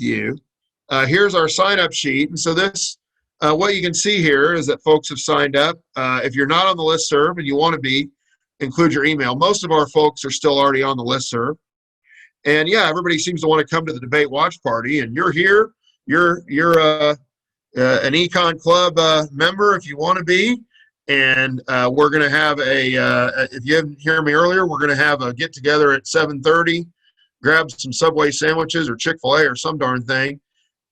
you. Here's our sign-up sheet. And so this, what you can see here is that folks have signed up. If you're not on the listserv and you want to be, include your email. Most of our folks are still already on the listserv. And yeah, everybody seems to want to come to the debate watch party. And you're here. You're an Econ Club member if you want to be. And we're going to have if you didn't hear me earlier, we're going to have a get-together at 7:30. Grab some Subway sandwiches or Chick-fil-A or some darn thing,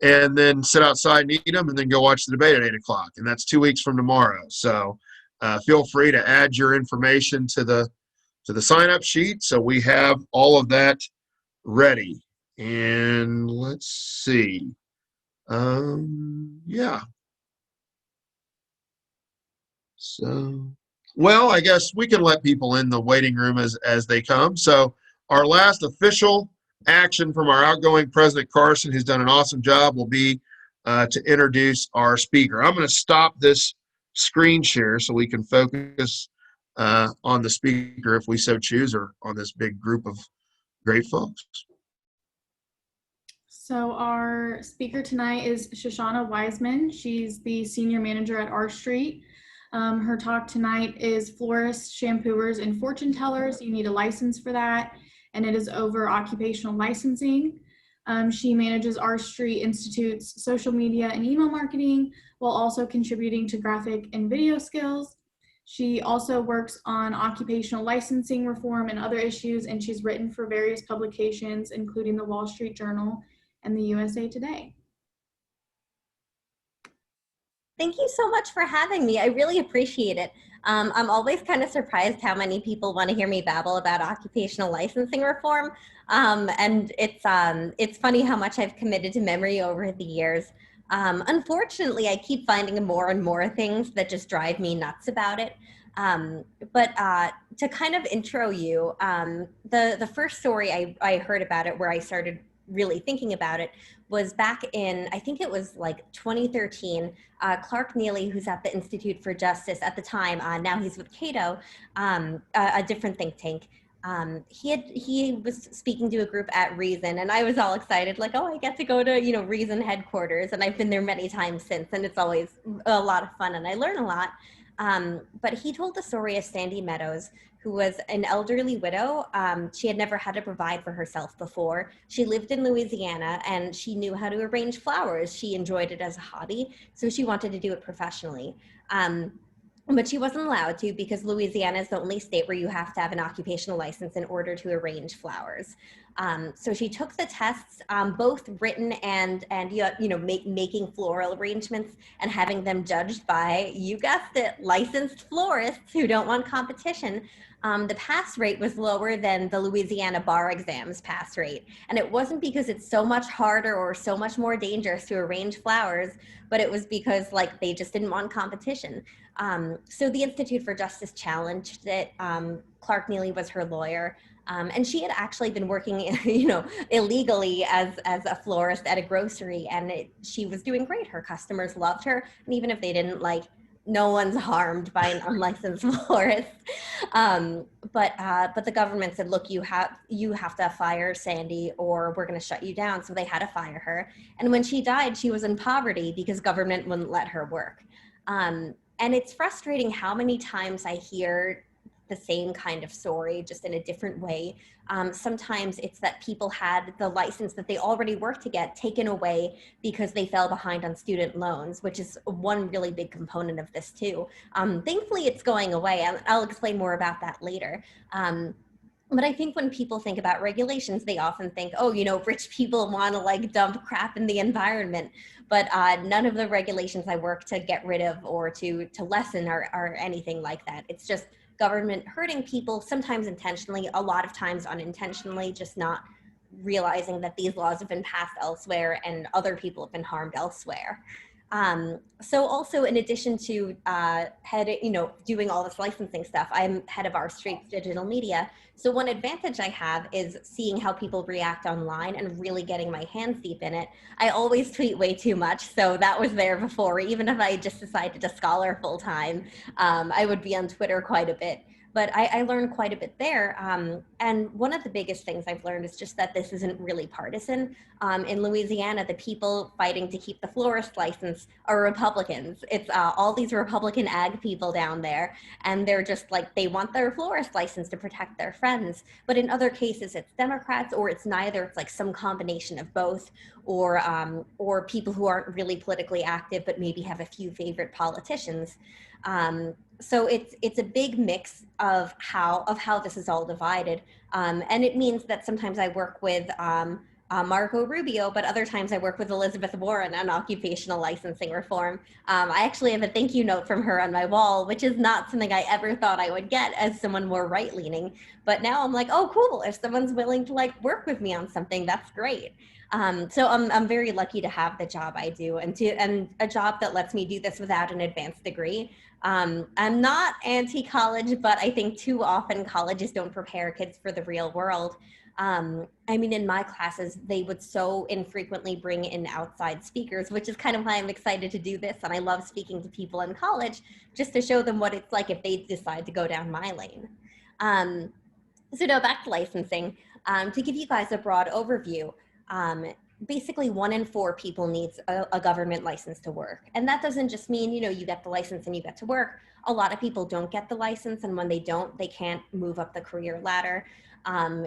and then sit outside and eat them, and then go watch the debate at 8 o'clock. And that's 2 weeks from tomorrow. So feel free to add your information to the sign-up sheet so we have all of that ready. And let's see. Yeah. So, well, I guess we can let people in the waiting room as they come. So our last official action from our outgoing President Carson, who's done an awesome job, will be to introduce our speaker. I'm going to stop this screen share so we can focus on the speaker if we so choose, or on this big group of great folks. So our speaker tonight is Shoshana Weissmann. She's the senior manager at R Street. Her talk tonight is Florists, Shampooers, and Fortune Tellers. You need a license for that, and it is over occupational licensing. She manages R Street Institute's social media and email marketing, while also contributing to graphic and video skills. She also works on occupational licensing reform and other issues, and she's written for various publications, including the Wall Street Journal and the USA Today. Thank you so much for having me. I really appreciate it. I'm always kind of surprised how many people want to hear me babble about occupational licensing reform. And it's funny how much I've committed to memory over the years. Unfortunately, I keep finding more and more things that just drive me nuts about it. But to kind of intro you, the first story I heard about it, where I started really thinking about it, was back in, I think it was like 2013. Clark Neely, who's at the Institute for Justice at the time, now he's with Cato, a different think tank. He was speaking to a group at Reason, and I was all excited, like, oh, I get to go to, Reason headquarters, and I've been there many times since, and it's always a lot of fun, and I learn a lot. But he told the story of Sandy Meadows, who was an elderly widow. She had never had to provide for herself before. She lived in Louisiana, and she knew how to arrange flowers. She enjoyed it as a hobby, so she wanted to do it professionally. But she wasn't allowed to, because Louisiana is the only state where you have to have an occupational license in order to arrange flowers. So she took the tests, both written and making floral arrangements and having them judged by, you guessed it, licensed florists who don't want competition. The pass rate was lower than the Louisiana bar exams pass rate. And it wasn't because it's so much harder or so much more dangerous to arrange flowers, but it was because they just didn't want competition. So the Institute for Justice challenged it. Clark Neely was her lawyer. And she had actually been working, illegally as a florist at a grocery, and she was doing great. Her customers loved her, and even if they didn't, no one's harmed by an unlicensed florist. But the government said, look, you have to fire Sandy, or we're going to shut you down. So they had to fire her. And when she died, she was in poverty because government wouldn't let her work. And it's frustrating how many times I hear the same kind of story, just in a different way. Sometimes it's that people had the license that they already worked to get taken away because they fell behind on student loans, which is one really big component of this too. Thankfully, it's going away, and I'll explain more about that later. But I think when people think about regulations, they often think, oh, rich people want to dump crap in the environment. But none of the regulations I work to get rid of or to lessen are anything like that. It's just government hurting people, sometimes intentionally, a lot of times unintentionally, just not realizing that these laws have been passed elsewhere and other people have been harmed elsewhere. So also, in addition to doing all this licensing stuff, I'm head of R Street's digital media. So one advantage I have is seeing how people react online and really getting my hands deep in it. I always tweet way too much, so that was there before. Even if I just decided to scholar full time, I would be on Twitter quite a bit. but I learned quite a bit there. And one of the biggest things I've learned is just that this isn't really partisan. In Louisiana, the people fighting to keep the florist license are Republicans. It's all these Republican ag people down there, and they're just like, they want their florist license to protect their friends. But in other cases, it's Democrats, or it's neither. It's like some combination of both, or people who aren't really politically active but maybe have a few favorite politicians. So it's a big mix of how this is all divided, and it means that sometimes I work with Marco Rubio, but other times I work with Elizabeth Warren on occupational licensing reform. I actually have a thank you note from her on my wall, which is not something I ever thought I would get as someone more right-leaning. But now I'm like, oh, cool. If someone's willing to like work with me on something, that's great. So I'm very lucky to have the job I do, and a job that lets me do this without an advanced degree. I'm not anti-college, but I think too often colleges don't prepare kids for the real world. I mean, in my classes, they would so infrequently bring in outside speakers, which is kind of why I'm excited to do this. And I love speaking to people in college just to show them what it's like if they decide to go down my lane. So now back to licensing. To give you guys a broad overview, basically 1 in 4 people needs a government license to work. And that doesn't just mean, you know, you get the license and you get to work. A lot of people don't get the license, and when they don't, they can't move up the career ladder.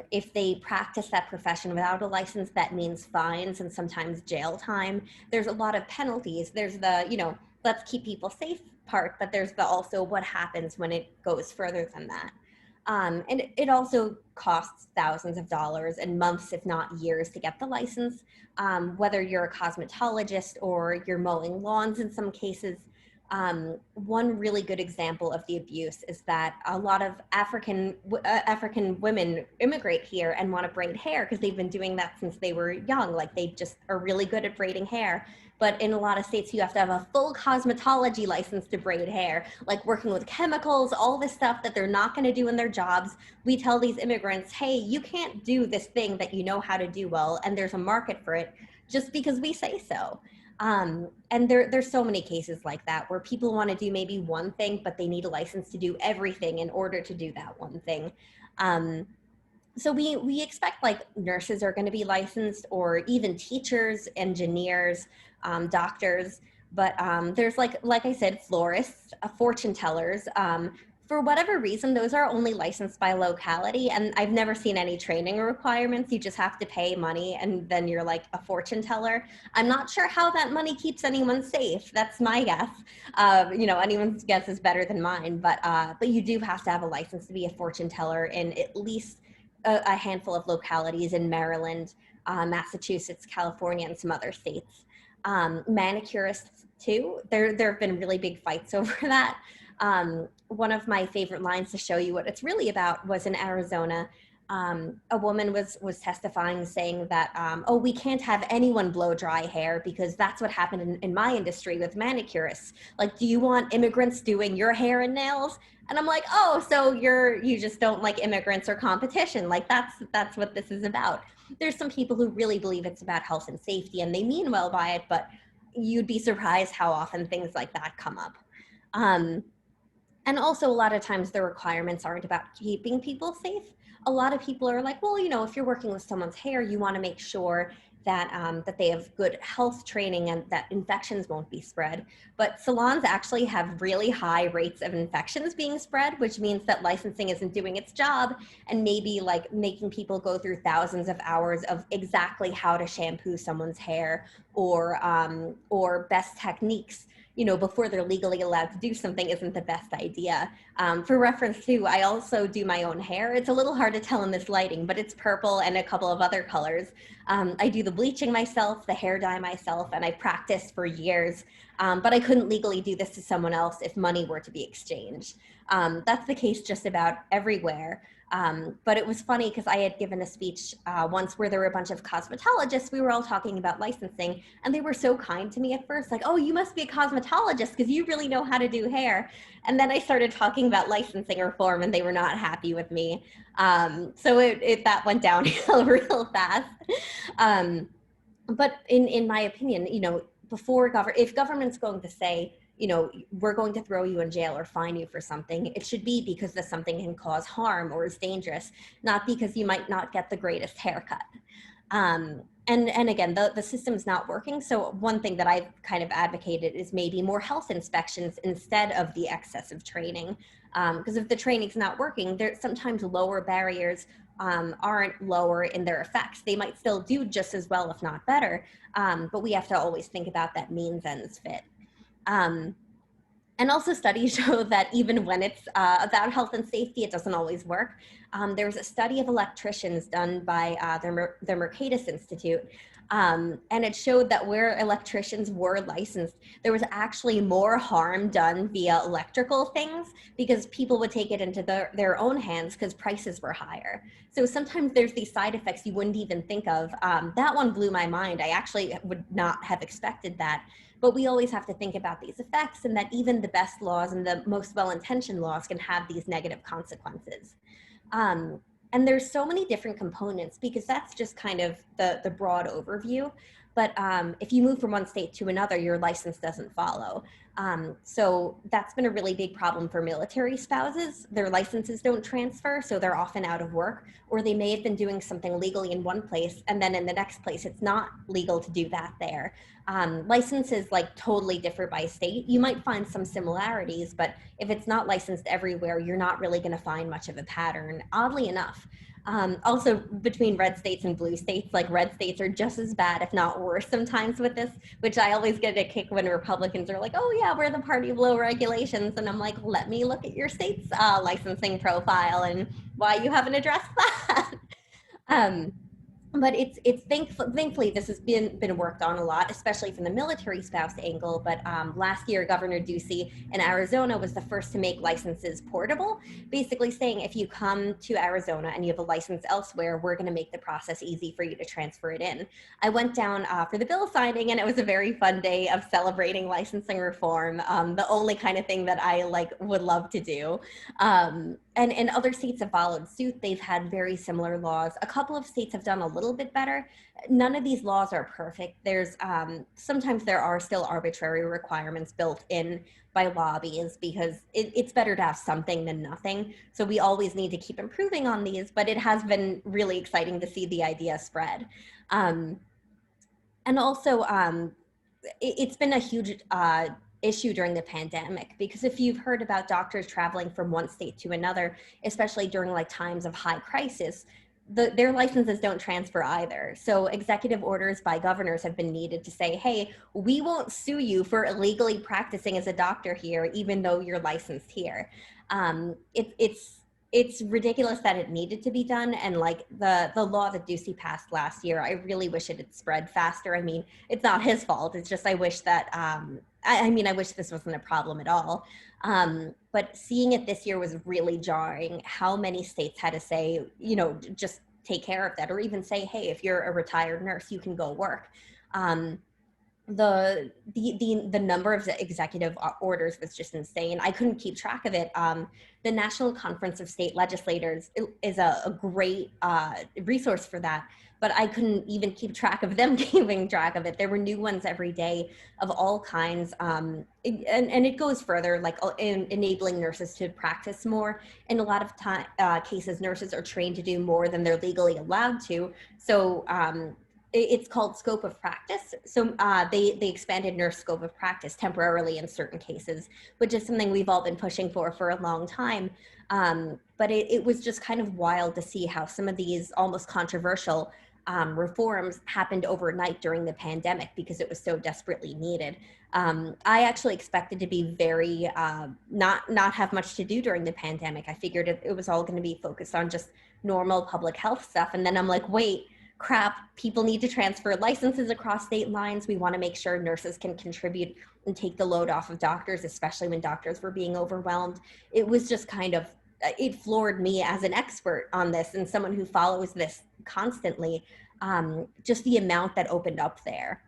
If they practice that profession without a license, that means fines and sometimes jail time. There's a lot of penalties. There's the, you know, let's keep people safe part, but there's the also what happens when it goes further than that. And it also costs thousands of dollars and months, if not years, to get the license. Whether you're a cosmetologist or you're mowing lawns in some cases. One really good example of the abuse is that a lot of African women immigrate here and want to braid hair because they've been doing that since they were young. Like, they just are really good at braiding hair. But in a lot of states, you have to have a full cosmetology license to braid hair, like working with chemicals, all this stuff that they're not going to do in their jobs. We tell these immigrants, hey, you can't do this thing that you know how to do well, and there's a market for it, just because we say so. And there's so many cases like that where people want to do maybe one thing, but they need a license to do everything in order to do that one thing. So we expect like nurses are going to be licensed, or even teachers, engineers, doctors, but there's like I said, florists, fortune tellers. For whatever reason, those are only licensed by locality, and I've never seen any training requirements. You just have to pay money, and then you're like a fortune teller. I'm not sure how that money keeps anyone safe. That's my guess. You know, anyone's guess is better than mine, but you do have to have a license to be a fortune teller in at least a handful of localities in Maryland, Massachusetts, California, and some other states. Manicurists too. There have been really big fights over that. One of my favorite lines to show you what it's really about was in Arizona. A woman was testifying, saying that, oh, we can't have anyone blow dry hair because that's what happened in my industry with manicurists. Like, do you want immigrants doing your hair and nails? And I'm like, oh, so you just don't like immigrants or competition. Like, that's what this is about. There's some people who really believe it's about health and safety, and they mean well by it, but you'd be surprised how often things like that come up. And also, a lot of times the requirements aren't about keeping people safe. A lot of people are like, well, you know, if you're working with someone's hair, you want to make sure that that they have good health training and that infections won't be spread. But salons actually have really high rates of infections being spread, which means that licensing isn't doing its job, and maybe like making people go through thousands of hours of exactly how to shampoo someone's hair, or best techniques, you know, before they're legally allowed to do something isn't the best idea. For reference too, I also do my own hair. It's a little hard to tell in this lighting, but it's purple and a couple of other colors. I do the bleaching myself, the hair dye myself, and I practiced for years, but I couldn't legally do this to someone else if money were to be exchanged. That's the case just about everywhere. But it was funny because I had given a speech once where there were a bunch of cosmetologists. We were all talking about licensing, and they were so kind to me at first, like, oh, you must be a cosmetologist because you really know how to do hair. And then I started talking about licensing reform, and they were not happy with me. So that went downhill real fast. But in my opinion, you know, if government's going to say, we're going to throw you in jail or fine you for something. It should be because the something can cause harm or is dangerous, not because you might not get the greatest haircut. And again, the system's not working. So one thing that I've kind of advocated is maybe more health inspections instead of the excessive training. Because if the training's not working, there's sometimes lower barriers aren't lower in their effects. They might still do just as well, if not better. But we have to always think about that means ends fit. And also studies show that even when it's about health and safety, it doesn't always work. There was a study of electricians done by the Mercatus Institute, and it showed that where electricians were licensed, there was actually more harm done via electrical things because people would take it into their own hands because prices were higher. So sometimes there's these side effects you wouldn't even think of. That one blew my mind. I actually would not have expected that. But we always have to think about these effects and that even the best laws and the most well-intentioned laws can have these negative consequences. And there's so many different components because that's just kind of the broad overview. But if you move from one state to another, your license doesn't follow. So that's been a really big problem for military spouses. Their licenses don't transfer, so they're often out of work, or they may have been doing something legally in one place, and then in the next place, it's not legal to do that there. Licenses like totally differ by state. You might find some similarities, but if it's not licensed everywhere, you're not really going to find much of a pattern, oddly enough. Also, between red states and blue states, like red states are just as bad, if not worse sometimes with this, which I always get a kick when Republicans are like, oh yeah, we're the party of low regulations. And I'm like, let me look at your state's licensing profile and why you haven't addressed that. But it's thankfully this has been worked on a lot, especially from the military spouse angle. But last year, Governor Ducey in Arizona was the first to make licenses portable, basically saying if you come to Arizona and you have a license elsewhere, we're going to make the process easy for you to transfer it in. I went down for the bill signing, and it was a very fun day of celebrating licensing reform. The only kind of thing that I would love to do. And other states have followed suit. They've had very similar laws. A couple of states have done a little bit better. None of these laws are perfect. There's sometimes there are still arbitrary requirements built in by lobbies because it's better to have something than nothing. So we always need to keep improving on these, but it has been really exciting to see the idea spread. And also, it's been a huge issue during the pandemic, because if you've heard about doctors traveling from one state to another, especially during times of high crisis, their licenses don't transfer either. So executive orders by governors have been needed to say, hey, we won't sue you for illegally practicing as a doctor here, even though you're licensed here. It's ridiculous that it needed to be done. And the law that Ducey passed last year, I really wish it had spread faster. I mean, it's not his fault. It's just, I wish that, I wish this wasn't a problem at all. But seeing it this year was really jarring. How many states had to say, just take care of that, or even say, hey, if you're a retired nurse, you can go work. The number of executive orders was just insane. I couldn't keep track of it. The National Conference of State Legislators is a great resource for that, but I couldn't even keep track of them keeping track of it. There were new ones every day of all kinds. And it goes further, in enabling nurses to practice more. In a lot of cases, nurses are trained to do more than they're legally allowed to. So it's called scope of practice. So they expanded nurse scope of practice temporarily in certain cases, which is something we've all been pushing for a long time. But it was just kind of wild to see how some of these almost controversial reforms happened overnight during the pandemic because it was so desperately needed. I actually expected to be very, not have much to do during the pandemic. I figured it was all going to be focused on just normal public health stuff. And then I'm like, wait, crap, people need to transfer licenses across state lines. We want to make sure nurses can contribute and take the load off of doctors, especially when doctors were being overwhelmed. It was just kind of, it floored me as an expert on this and someone who follows this constantly, just the amount that opened up there.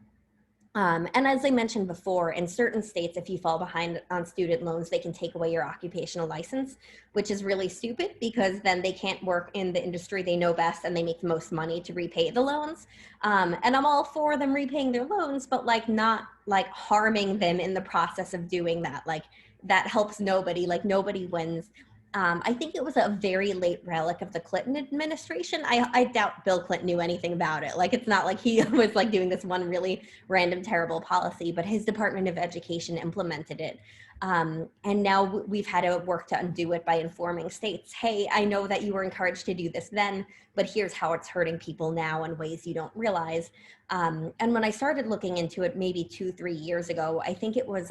And as I mentioned before, in certain states, if you fall behind on student loans, they can take away your occupational license, which is really stupid because then they can't work in the industry they know best and they make the most money to repay the loans. And I'm all for them repaying their loans, but like not like harming them in the process of doing that. Like that helps nobody, like nobody wins. I think it was a very late relic of the Clinton administration. I doubt Bill Clinton knew anything about it. Like, it's not like he was like doing this one really random, terrible policy, but his Department of Education implemented it. And now we've had to work to undo it by informing states, hey, I know that you were encouraged to do this then, but here's how it's hurting people now in ways you don't realize. And when I started looking into it maybe 2-3 years ago, I think it was,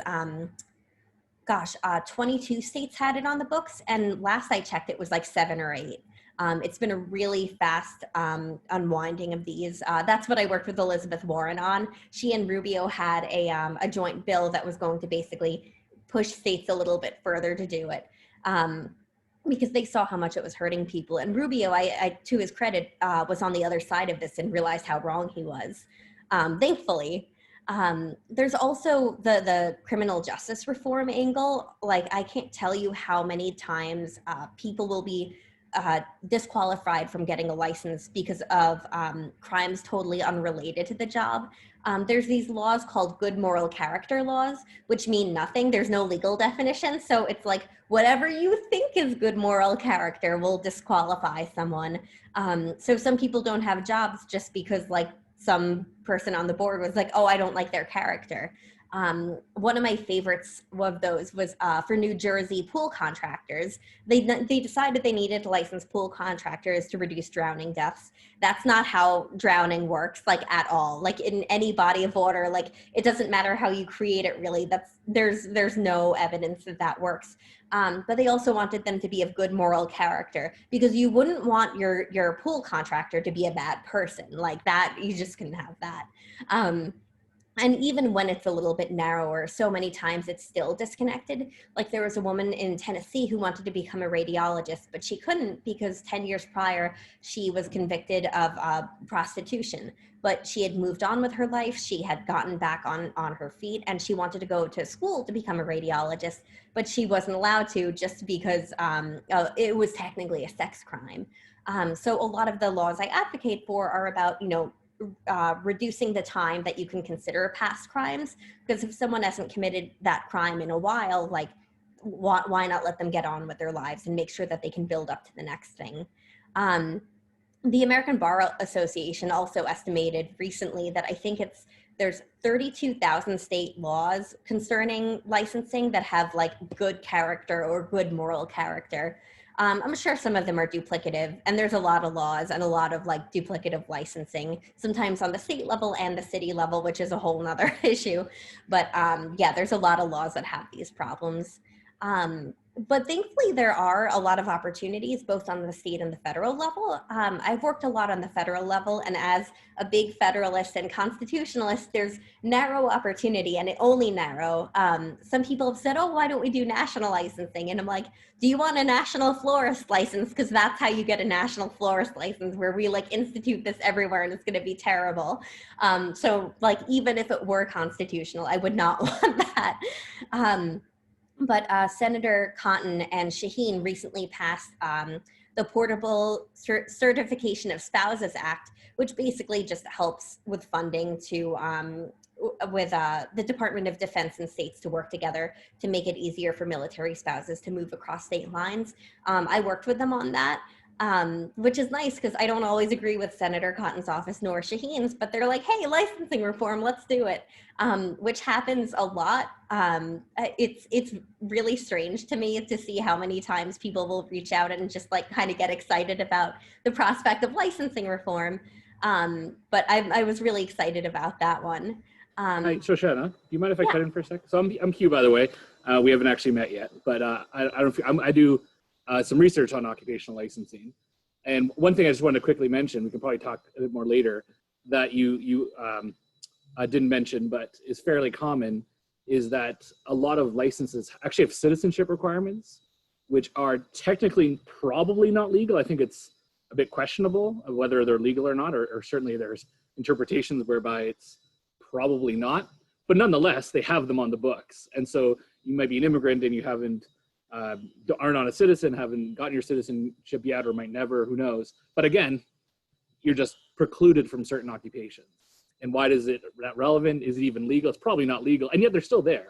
22 states had it on the books. And last I checked, it was like 7 or 8. It's been a really fast unwinding of these. That's what I worked with Elizabeth Warren on. She and Rubio had a joint bill that was going to basically push states a little bit further to do it because they saw how much it was hurting people. And Rubio, I to his credit, was on the other side of this and realized how wrong he was, thankfully. There's also the criminal justice reform angle. Like, I can't tell you how many times people will be disqualified from getting a license because of crimes totally unrelated to the job. There's these laws called good moral character laws, which mean nothing. There's no legal definition. So it's like whatever you think is good moral character will disqualify someone. So some people don't have jobs just because like some person on the board was like, oh, I don't like their character. One of my favorites of those was for New Jersey pool contractors. They decided they needed to license pool contractors to reduce drowning deaths. That's not how drowning works, like at all. Like in any body of water, like it doesn't matter how you create it really. There's no evidence that that works. But they also wanted them to be of good moral character because you wouldn't want your pool contractor to be a bad person like that. You just couldn't have that. And even when it's a little bit narrower, so many times it's still disconnected. Like there was a woman in Tennessee who wanted to become a radiologist, but she couldn't because 10 years prior, she was convicted of prostitution. But she had moved on with her life. She had gotten back on her feet and she wanted to go to school to become a radiologist, but she wasn't allowed to just because it was technically a sex crime. So a lot of the laws I advocate for are about, reducing the time that you can consider past crimes, because if someone hasn't committed that crime in a while, like why not let them get on with their lives and make sure that they can build up to the next thing. The American Bar Association also estimated recently that I think there's 32,000 state laws concerning licensing that have like good character or good moral character. I'm sure some of them are duplicative, and there's a lot of laws and a lot of like duplicative licensing, sometimes on the state level and the city level, which is a whole nother issue. But yeah, there's a lot of laws that have these problems. But thankfully, there are a lot of opportunities both on the state and the federal level. I've worked a lot on the federal level, and as a big federalist and constitutionalist, there's narrow opportunity, and it only narrow. Some people have said, oh, why don't we do national licensing? And I'm like, do you want a national florist license? Because that's how you get a national florist license, where we like institute this everywhere and it's going to be terrible. So like, even if it were constitutional, I would not want that. But Senator Cotton and Shaheen recently passed the Portable Certification of Spouses Act, which basically just helps with funding to with the Department of Defense and states to work together to make it easier for military spouses to move across state lines. I worked with them on that. Which is nice because I don't always agree with Senator Cotton's office nor Shaheen's, but they're like, hey, licensing reform, let's do it, which happens a lot. It's really strange to me to see how many times people will reach out and just like kind of get excited about the prospect of licensing reform. But I was really excited about that one. Hi, Shoshana, do you mind if I cut in for a sec? So I'm Q, by the way. We haven't actually met yet, but I do some research on occupational licensing. And one thing I just wanted to quickly mention, we can probably talk a bit more later, that you didn't mention, but is fairly common, is that a lot of licenses actually have citizenship requirements, which are technically probably not legal. I think it's a bit questionable of whether they're legal or not, or certainly there's interpretations whereby it's Probably not, but nonetheless, they have them on the books. And so you might be an immigrant and you aren't on a citizen, haven't gotten your citizenship yet, or might never, who knows. But again, you're just precluded from certain occupations. And why is it that relevant? Is it even legal? It's probably not legal, and yet they're still there.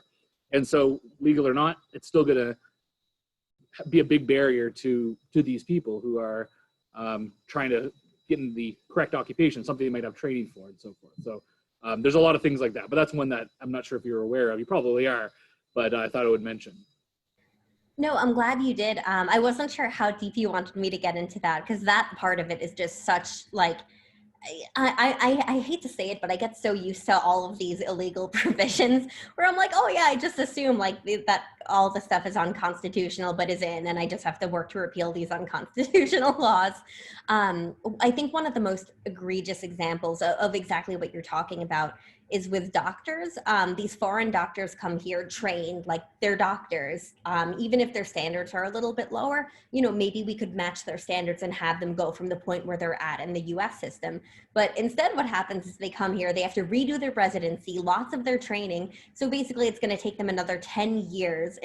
And so, legal or not, it's still going to be a big barrier to these people who are trying to get in the correct occupation, something they might have training for, and so forth. So there's a lot of things like that, but that's one that I'm not sure if you're aware of. You probably are, but I thought I would mention. No, I'm glad you did. I wasn't sure how deep you wanted me to get into that, because that part of it is just such like, I hate to say it, but I get so used to all of these illegal provisions where I'm like, oh yeah, I just assume like that all the stuff is unconstitutional, but isn't, and I just have to work to repeal these unconstitutional laws. I think one of the most egregious examples of exactly what you're talking about is with doctors. These foreign doctors come here trained like they're doctors. Even if their standards are a little bit lower, you know, maybe we could match their standards and have them go from the point where they're at in the US system. But instead what happens is they come here, they have to redo their residency, lots of their training. So basically it's gonna take them another 10 years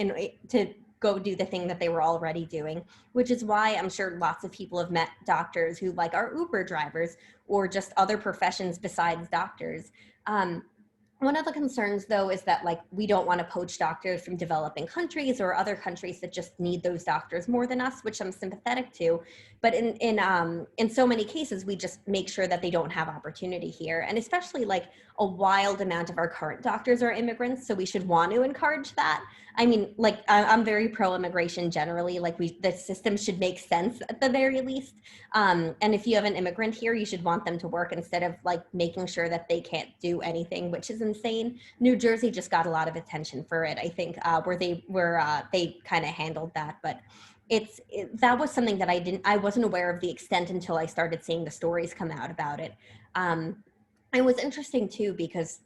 to go do the thing that they were already doing, which is why I'm sure lots of people have met doctors who like are Uber drivers or just other professions besides doctors. One of the concerns, though, is that like we don't want to poach doctors from developing countries or other countries that just need those doctors more than us, which I'm sympathetic to. But in so many cases, we just make sure that they don't have opportunity here, and especially like a wild amount of our current doctors are immigrants, so we should want to encourage that. I mean, like I'm very pro-immigration generally. Like the system should make sense at the very least. And if you have an immigrant here, you should want them to work instead of like making sure that they can't do anything, which is insane. New Jersey just got a lot of attention for it, I think, where they kind of handled that. But that was something that I wasn't aware of the extent until I started seeing the stories come out about it. It was interesting too because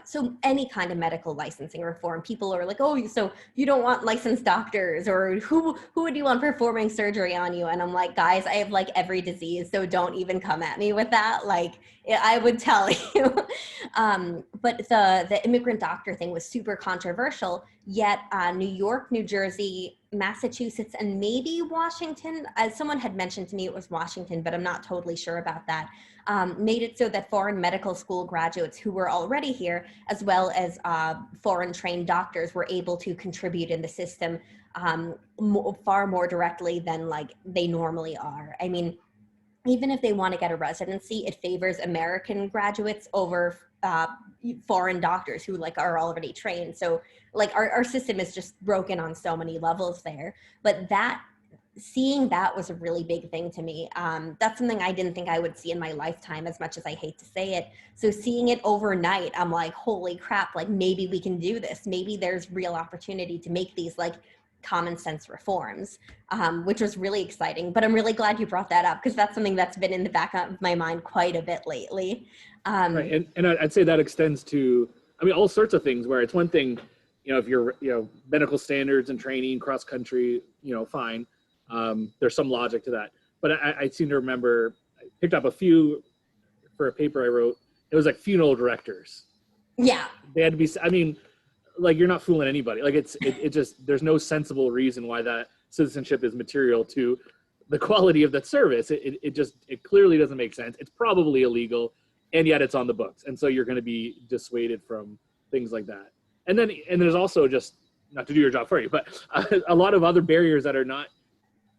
so any kind of medical licensing reform, people are like, oh, so you don't want licensed doctors, or who would you want performing surgery on you? And I'm like, guys, I have like every disease, so don't even come at me with that. Like I would tell you. But the immigrant doctor thing was super controversial. Yet New York, New Jersey, Massachusetts, and maybe Washington, as someone had mentioned to me, it was Washington, but I'm not totally sure about that. Made it so that foreign medical school graduates who were already here, as well as foreign trained doctors, were able to contribute in the system far more directly than like they normally are. I mean, even if they want to get a residency, it favors American graduates over foreign doctors who like are already trained. So like our system is just broken on so many levels there. But seeing that was a really big thing to me. That's something I didn't think I would see in my lifetime, as much as I hate to say it. So seeing it overnight, I'm like, holy crap, like maybe we can do this. Maybe there's real opportunity to make these like common sense reforms, which was really exciting. But I'm really glad you brought that up, because that's something that's been in the back of my mind quite a bit lately. Right. And I'd say that extends to, I mean, all sorts of things where it's one thing, if you're, medical standards and training cross country, fine. There's some logic to that. But I seem to remember, I picked up a few for a paper I wrote. It was like funeral directors. Yeah. They had to be, I mean, like you're not fooling anybody. Like it just, there's no sensible reason why that citizenship is material to the quality of that service. It clearly doesn't make sense. It's probably illegal, and yet it's on the books. And so you're going to be dissuaded from things like that. And there's also, just not to do your job for you, but a lot of other barriers that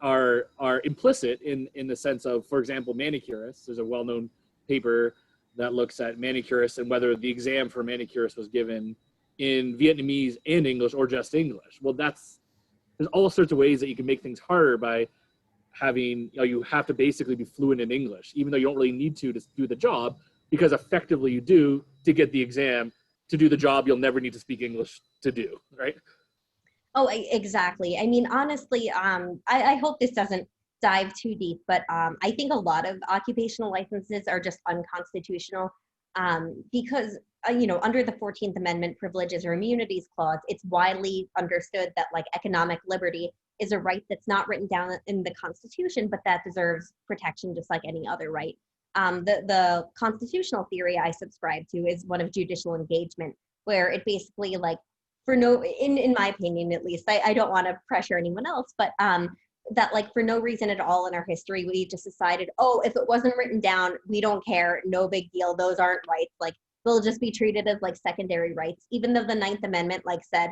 are implicit in the sense of, for example, manicurists. There's a well-known paper that looks at manicurists and whether the exam for manicurists was given in Vietnamese and English or just English. Well, there's all sorts of ways that you can make things harder by having, you have to basically be fluent in English, even though you don't really need to do the job, because effectively you do to get the exam. To do the job, you'll never need to speak English to do, right? Oh, exactly. I mean, honestly, I hope this doesn't dive too deep, but I think a lot of occupational licenses are just unconstitutional because, under the 14th Amendment Privileges or Immunities Clause, it's widely understood that like economic liberty is a right that's not written down in the Constitution, but that deserves protection just like any other right. The constitutional theory I subscribe to is one of judicial engagement, where it basically like for no, in my opinion at least, I don't want to pressure anyone else, but that like for no reason at all in our history, we just decided, oh, if it wasn't written down, we don't care, no big deal, those aren't rights, like they'll just be treated as like secondary rights, even though the Ninth Amendment like said,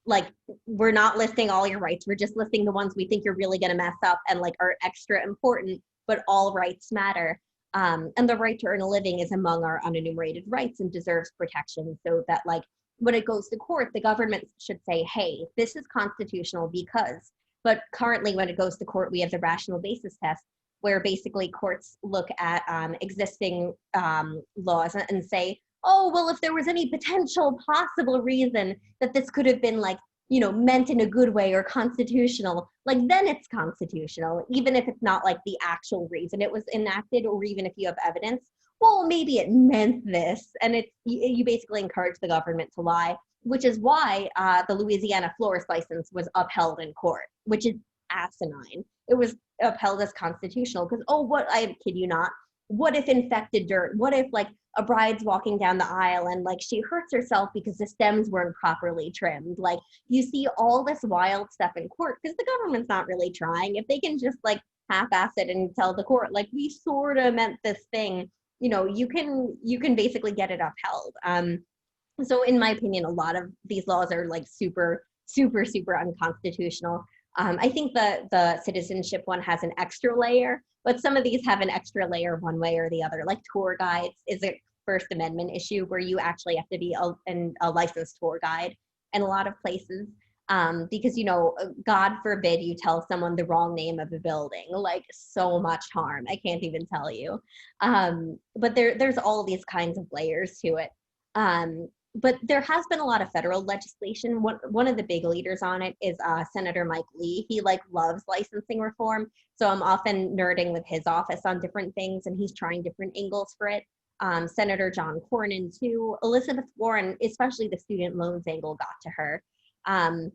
like we're not listing all your rights, we're just listing the ones we think you're really going to mess up and like are extra important, but all rights matter. And the right to earn a living is among our unenumerated rights and deserves protection, so that like when it goes to court, the government should say, hey, this is constitutional because. But currently when it goes to court, we have the rational basis test, where basically courts look at existing laws and say, oh, well, if there was any potential possible reason that this could have been like, you know, meant in a good way or constitutional, like then it's constitutional, even if it's not like the actual reason it was enacted, or even if you have evidence, well, maybe it meant this. And it's, you basically encourage the government to lie, which is why the Louisiana florist license was upheld in court, which is asinine. It was upheld as constitutional because, oh, what, I kid you not, what if infected dirt? What if like a bride's walking down the aisle and like she hurts herself because the stems weren't properly trimmed? Like you see all this wild stuff in court because the government's not really trying. If they can just like half-ass it and tell the court, like we sort of meant this thing, you know, you can basically get it upheld. So in my opinion, a lot of these laws are like super unconstitutional. I think the citizenship one has an extra layer, but some of these have an extra layer one way or the other. Like tour guides is a First Amendment issue where you actually have to be a licensed tour guide in a lot of places. Because, you know, God forbid you tell someone the wrong name of a building, like so much harm. I can't even tell you. But there's all these kinds of layers to it. But there has been a lot of federal legislation. One of the big leaders on it is Senator Mike Lee. He like loves licensing reform. So I'm often nerding with his office on different things, and he's trying different angles for it. Senator John Cornyn too. Elizabeth Warren, especially the student loans angle, got to her. And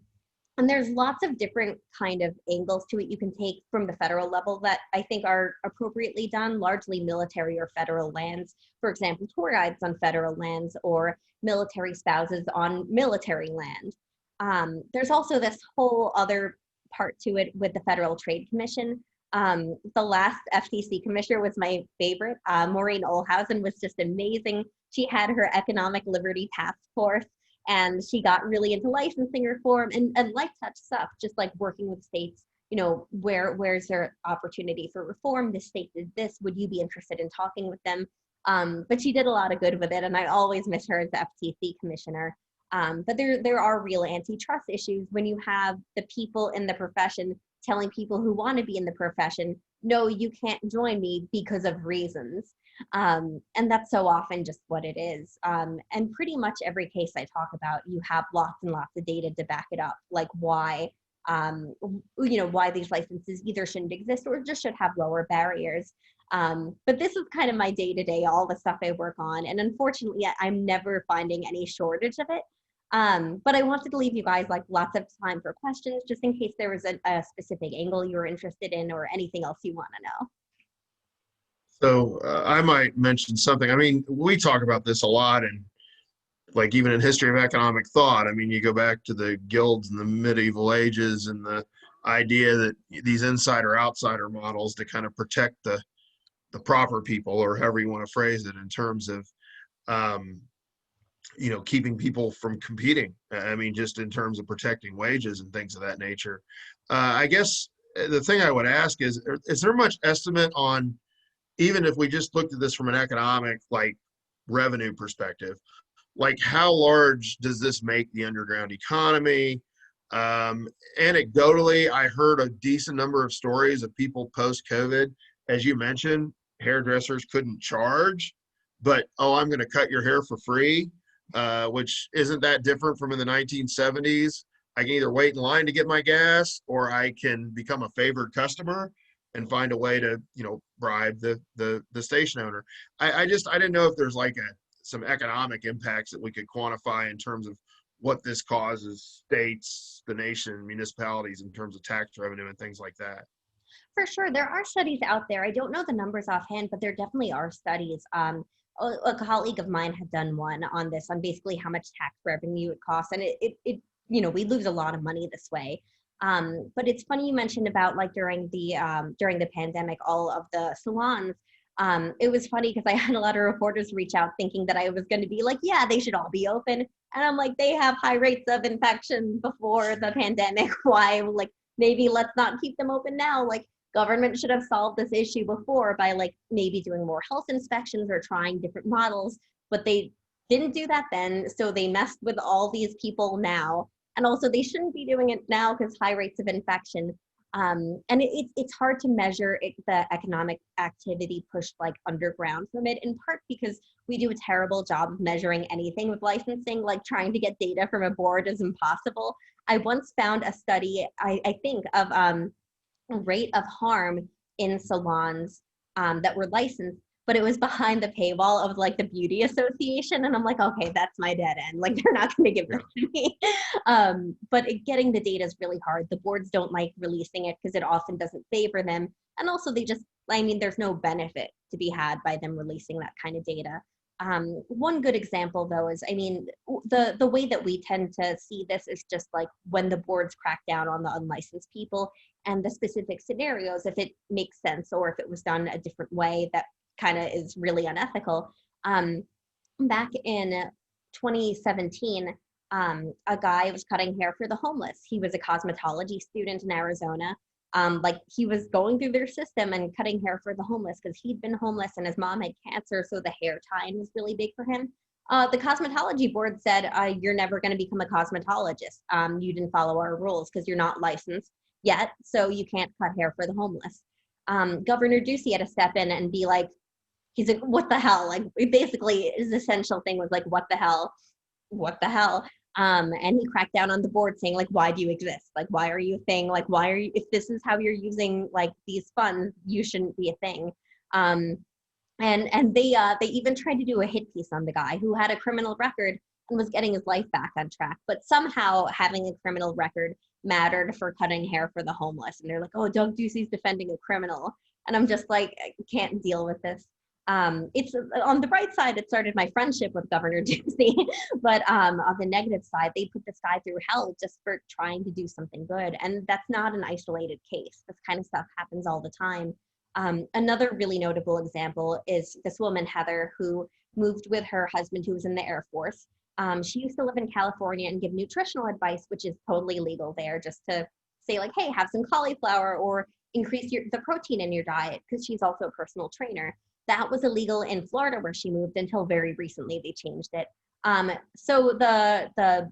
there's lots of different kind of angles to it you can take from the federal level that I think are appropriately done, largely military or federal lands. For example, tour guides on federal lands or military spouses on military land. There's also this whole other part to it with the Federal Trade Commission. The last FTC commissioner was my favorite. Maureen Olhausen was just amazing. She had her Economic Liberty Task Force, and she got really into licensing reform and light touch stuff, just like working with states, you know, where's there opportunity for reform? This state did this, would you be interested in talking with them? But she did a lot of good with it, and I always miss her as the FTC commissioner. But there are real antitrust issues when you have the people in the profession telling people who want to be in the profession, no, you can't join me because of reasons. And that's so often just what it is. And pretty much every case I talk about, you have lots and lots of data to back it up, like why, you know, why these licenses either shouldn't exist or just should have lower barriers. But this is kind of my day-to-day, all the stuff I work on. And unfortunately, I'm never finding any shortage of it. But I wanted to leave you guys like lots of time for questions, just in case there was a specific angle you were interested in or anything else you want to know. So I might mention something. I mean, we talk about this a lot, and like even in history of economic thought, I mean, you go back to the guilds in the medieval ages and the idea that these insider-outsider models to kind of protect the proper people, or however you want to phrase it, in terms of you know, keeping people from competing. I mean, just in terms of protecting wages and things of that nature. I guess the thing I would ask is there much estimate on, even if we just looked at this from an economic, like revenue perspective, like how large does this make the underground economy? Anecdotally, I heard a decent number of stories of people post-COVID, as you mentioned, hairdressers couldn't charge, but, oh, I'm going to cut your hair for free. Which isn't that different from in the 1970s. I can either wait in line to get my gas, or I can become a favored customer and find a way to, you know, bribe the station owner. I didn't know if there's like some economic impacts that we could quantify in terms of what this causes states, the nation, municipalities in terms of tax revenue and things like that. For sure, there are studies out there. I don't know the numbers offhand, but there definitely are studies. A colleague of mine had done one on this, on basically how much tax revenue it costs, and it we lose a lot of money this way. But it's funny you mentioned about like during the pandemic, all of the salons. It was funny because I had a lot of reporters reach out thinking that I was going to be like, yeah, they should all be open, and I'm like, they have high rates of infection before the pandemic. Why, like, maybe let's not keep them open now. Like, government should have solved this issue before by like maybe doing more health inspections or trying different models, but they didn't do that then. So they messed with all these people now. And also they shouldn't be doing it now because high rates of infection. And it's hard to measure the economic activity pushed like underground from it, in part because we do a terrible job of measuring anything with licensing. Like trying to get data from a board is impossible. I once found a study, I think, of rate of harm in salons that were licensed, but it was behind the paywall of like the beauty association, and I'm like, okay, that's my dead end. Like they're not going to give that to me. But getting the data is really hard. The boards don't like releasing it because it often doesn't favor them, and also there's no benefit to be had by them releasing that kind of data. One good example though is, the way that we tend to see this is just like when the boards crack down on the unlicensed people and the specific scenarios, if it makes sense or if it was done a different way that kind of is really unethical. Back in 2017, a guy was cutting hair for the homeless. He was a cosmetology student in Arizona. He was going through their system and cutting hair for the homeless because he'd been homeless and his mom had cancer, so the hair tie-in was really big for him. The cosmetology board said, you're never going to become a cosmetologist. You didn't follow our rules because you're not licensed yet, so you can't cut hair for the homeless. Governor Ducey had to step in and be like, he's like, what the hell? Like, basically his essential thing was like, what the hell? And he cracked down on the board saying like, why do you exist? Like, why are you a thing? Like, why are you, if this is how you're using like these funds, you shouldn't be a thing. And they even tried to do a hit piece on the guy who had a criminal record and was getting his life back on track. But somehow having a criminal record mattered for cutting hair for the homeless. And they're like, oh, Doug Ducey's defending a criminal. And I'm just like, I can't deal with this. It's on the bright side, it started my friendship with Governor Ducey, but on the negative side, they put this guy through hell just for trying to do something good. And that's not an isolated case. This kind of stuff happens all the time. Another really notable example is this woman, Heather, who moved with her husband who was in the Air Force. She used to live in California and give nutritional advice, which is totally legal there, just to say like, hey, have some cauliflower or increase the protein in your diet, because she's also a personal trainer. That was illegal in Florida where she moved until very recently they changed it. So the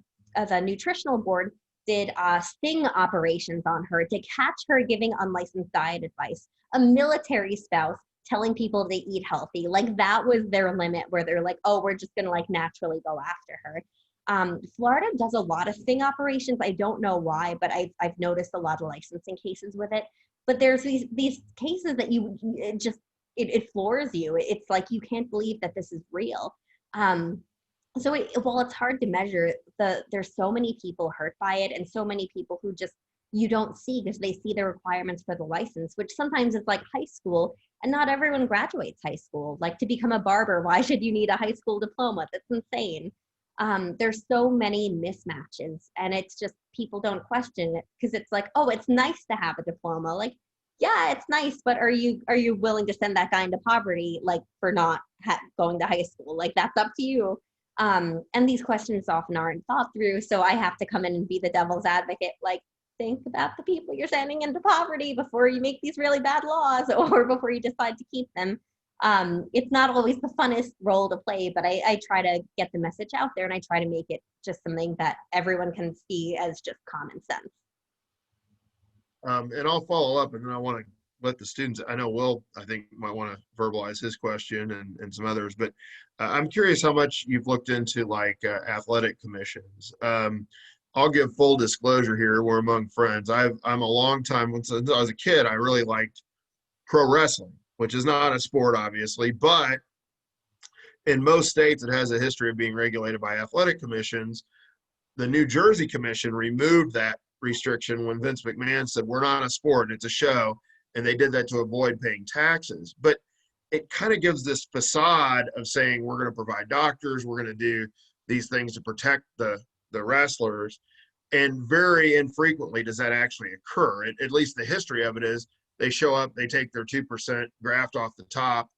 nutritional board did sting operations on her to catch her giving unlicensed diet advice. A military spouse telling people they eat healthy, like that was their limit, where they're like, oh, we're just gonna like naturally go after her. Florida does a lot of sting operations. I don't know why, but I've noticed a lot of licensing cases with it. But there's these cases that it floors you. It's like, you can't believe that this is real. So while it's hard to measure, there's so many people hurt by it, and so many people who just you don't see because they see the requirements for the license, which sometimes is like high school, and not everyone graduates high school. Like, to become a barber, why should you need a high school diploma? That's insane. There's so many mismatches, and it's just people don't question it because it's like, oh, it's nice to have a diploma. Like, yeah, it's nice, but are you willing to send that guy into poverty, like, for not going to high school? Like, that's up to you. And these questions often aren't thought through, so I have to come in and be the devil's advocate, like, think about the people you're sending into poverty before you make these really bad laws or before you decide to keep them. It's not always the funnest role to play, but I try to get the message out there, and I try to make it just something that everyone can see as just common sense. And I'll follow up, and then I want to let the students, I know Will, I think, might want to verbalize his question and some others, but I'm curious how much you've looked into like athletic commissions. I'll give full disclosure here. We're among friends. I'm a long time, since I was a kid, I really liked pro wrestling, which is not a sport, obviously, but in most states, it has a history of being regulated by athletic commissions. The New Jersey Commission removed that restriction when Vince McMahon said, we're not a sport, it's a show. and they did that to avoid paying taxes. But it kind of gives this facade of saying we're going to provide doctors, we're going to do these things to protect the wrestlers, and very infrequently does that actually occur. At least the history of it is they show up, they take their 2% graft off the top,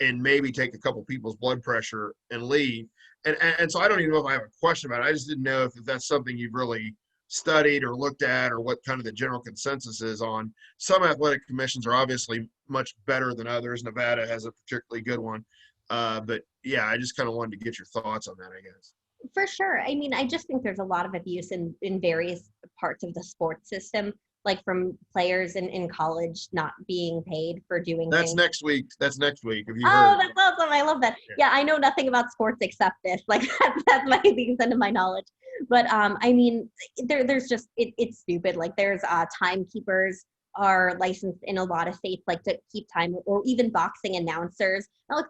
and maybe take a couple people's blood pressure and leave. And so I don't even know if I have a question about it. I just didn't know if that's something you've really studied or looked at, or what kind of the general consensus is on. Some athletic commissions are obviously much better than others. Nevada has a particularly good one. But yeah, I just kind of wanted to get your thoughts on that, I guess. For sure. I mean, I just think there's a lot of abuse in various parts of the sports system, like from players in college not being paid for doing That's things. next week. That's next week. Have you Oh, heard? that's awesome. I love that. Yeah, I know nothing about sports except this. Like that's my extent of my knowledge. But I mean, there's just it's stupid. Like there's timekeepers are licensed in a lot of states, like to keep time, or even boxing announcers. I'm like,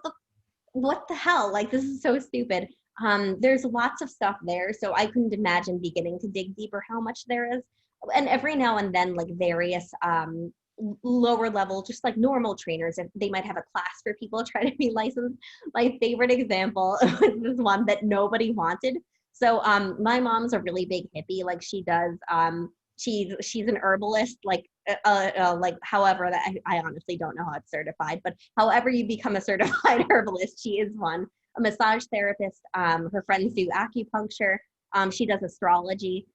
what the hell? Like this is so stupid. There's lots of stuff there, so I couldn't imagine beginning to dig deeper how much there is. And every now and then, like various lower level, just like normal trainers, if they might have a class for people trying to be licensed. My favorite example was this one that nobody wanted. So my mom's a really big hippie. Like she does, she's an herbalist, like however that I honestly don't know how it's certified, but however you become a certified herbalist, she is one. A massage therapist. Her friends do acupuncture. She does astrology.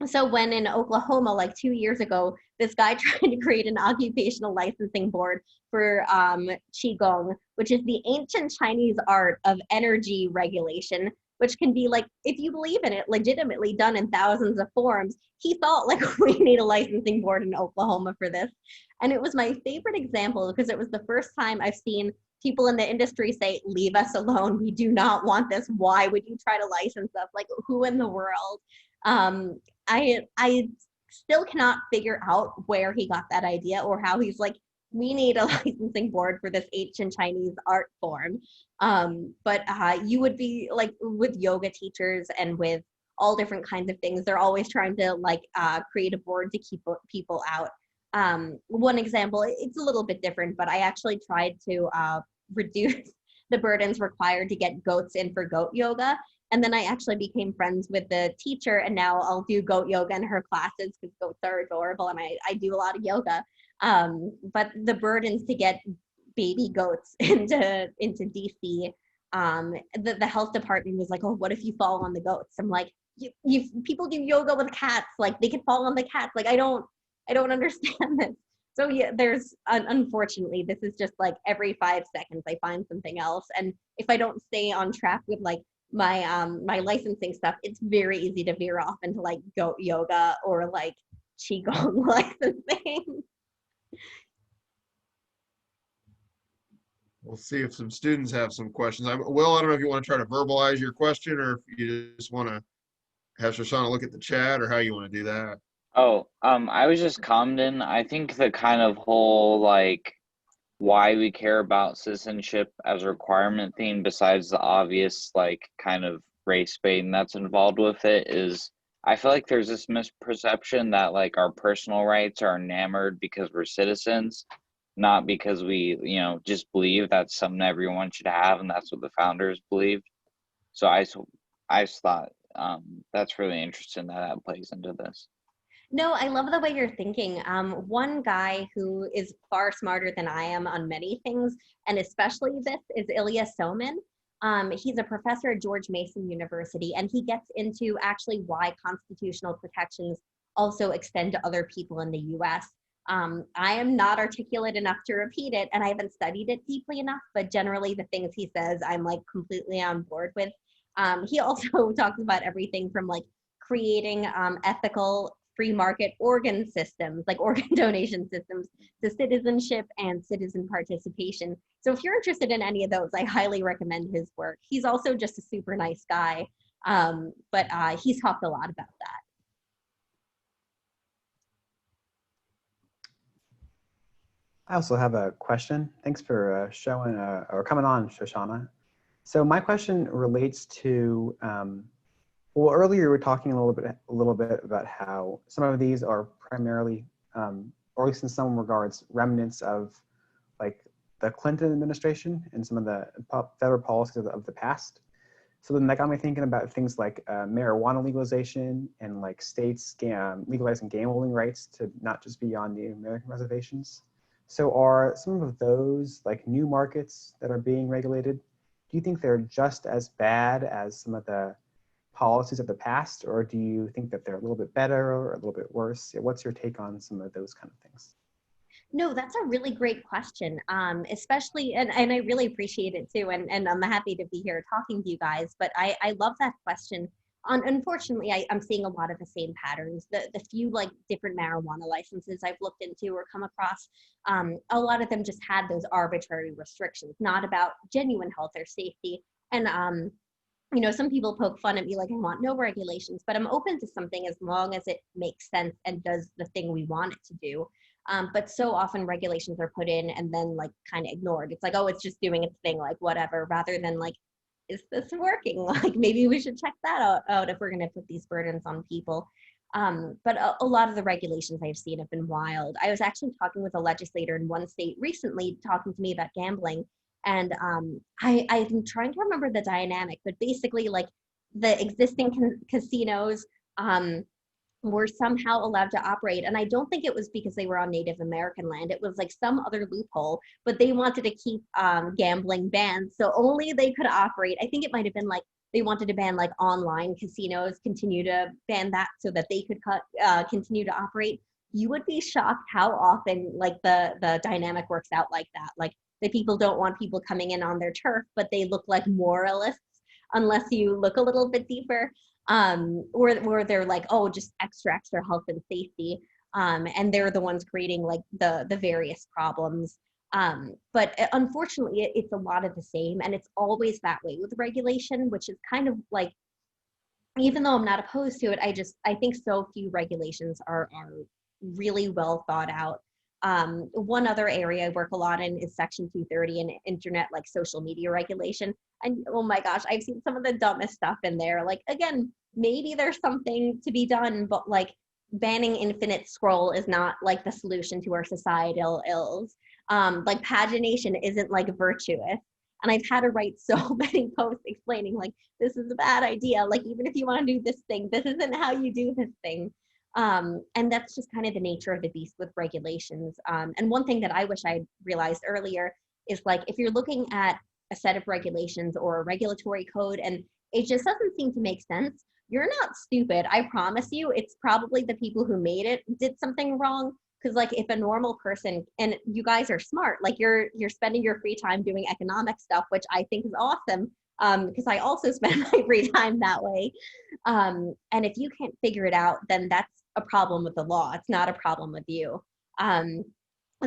So when in Oklahoma, like 2 years ago, this guy tried to create an occupational licensing board for Qigong, which is the ancient Chinese art of energy regulation, which can be, like, if you believe in it, legitimately done in thousands of forms. He thought, like, we need a licensing board in Oklahoma for this. And it was my favorite example because it was the first time I've seen people in the industry say, leave us alone. We do not want this. Why would you try to license us? Like, who in the world? I still cannot figure out where he got that idea or how he's like, we need a licensing board for this ancient Chinese art form. But you would be like with yoga teachers and with all different kinds of things, they're always trying to like create a board to keep people out. One example, it's a little bit different, but I actually tried to reduce the burdens required to get goats in for goat yoga. And then I actually became friends with the teacher, and now I'll do goat yoga in her classes because goats are adorable, and I do a lot of yoga. But the burdens to get baby goats into DC, the health department was like, oh, what if you fall on the goats? I'm like, you people do yoga with cats, like they could fall on the cats. Like I don't understand this. So yeah, there's unfortunately, this is just like every 5 seconds I find something else, and if I don't stay on track with like my licensing stuff, it's very easy to veer off into like goat yoga or like qigong licensing. We'll see if some students have some questions. Will, I don't know if you want to try to verbalize your question or if you just want to have Shoshana look at the chat or how you want to do that. Oh, I was just commenting. I think the kind of whole like why we care about citizenship as a requirement theme, besides the obvious like kind of race baiting that's involved with it, is I feel like there's this misperception that like our personal rights are enamored because we're citizens, not because we, just believe that's something everyone should have, and that's what the founders believed. So I just thought that's really interesting that plays into this. No, I love the way you're thinking. One guy who is far smarter than I am on many things, and especially this, is Ilya Somin. He's a professor at George Mason University, and he gets into actually why constitutional protections also extend to other people in the US. I am not articulate enough to repeat it, and I haven't studied it deeply enough, but generally the things he says, I'm like completely on board with. He also talks about everything from like creating ethical free market organ systems, like organ donation systems, to citizenship and citizen participation. So if you're interested in any of those, I highly recommend his work. He's also just a super nice guy, but he's talked a lot about that. I also have a question. Thanks for showing or coming on, Shoshana. So my question relates to, well, earlier we were talking a little bit about how some of these are primarily, or or at least in some regards, remnants of like the Clinton administration and some of the federal policies of the past. So then that got me thinking about things like marijuana legalization and like states legalizing gambling rights to not just be on the American reservations. So are some of those like new markets that are being regulated, do you think they're just as bad as some of the policies of the past, or do you think that they're a little bit better or a little bit worse? What's your take on some of those kind of things? No, that's a really great question, especially, and I really appreciate it too, and I'm happy to be here talking to you guys, but I love that question. Unfortunately, I'm seeing a lot of the same patterns. The few like different marijuana licenses I've looked into or come across, a lot of them just had those arbitrary restrictions, not about genuine health or safety. And you know, some people poke fun at me like I want no regulations, but I'm open to something as long as it makes sense and does the thing we want it to do. But so often regulations are put in and then like kind of ignored. It's like, oh, it's just doing its thing, like whatever, rather than like, is this working? Like maybe we should check that out if we're going to put these burdens on people. But a lot of the regulations I've seen have been wild. I was actually talking with a legislator in one state recently talking to me about gambling. And I'm trying to remember the dynamic, but basically like the existing casinos were somehow allowed to operate. And I don't think it was because they were on Native American land. It was like some other loophole, but they wanted to keep gambling banned. So only they could operate. I think it might've been like, they wanted to ban like online casinos, continue to ban that so that they could continue to operate. You would be shocked how often like the dynamic works out like that. Like the people don't want people coming in on their turf, but they look like moralists unless you look a little bit deeper. Or they're like, oh, just extra health and safety. And they're the ones creating like the various problems. But unfortunately, it's a lot of the same. And it's always that way with regulation, which is kind of like, even though I'm not opposed to it, I think so few regulations are really well thought out. One other area I work a lot in is Section 230 and internet, like social media regulation. And oh my gosh, I've seen some of the dumbest stuff in there. Like, again, maybe there's something to be done, but like banning infinite scroll is not like the solution to our societal ills. Like pagination isn't like virtuous. And I've had to write so many posts explaining like, this is a bad idea. Like, even if you want to do this thing, this isn't how you do this thing. And that's just kind of the nature of the beast with regulations. And one thing that I wish I'd realized earlier is like, if you're looking at a set of regulations or a regulatory code and it just doesn't seem to make sense, you're not stupid. I promise you, it's probably the people who made it did something wrong. Because like if a normal person, and you guys are smart, like you're spending your free time doing economic stuff, which I think is awesome. Because I also spend my free time that way. And if you can't figure it out, then that's a problem with the law. It's not a problem with you.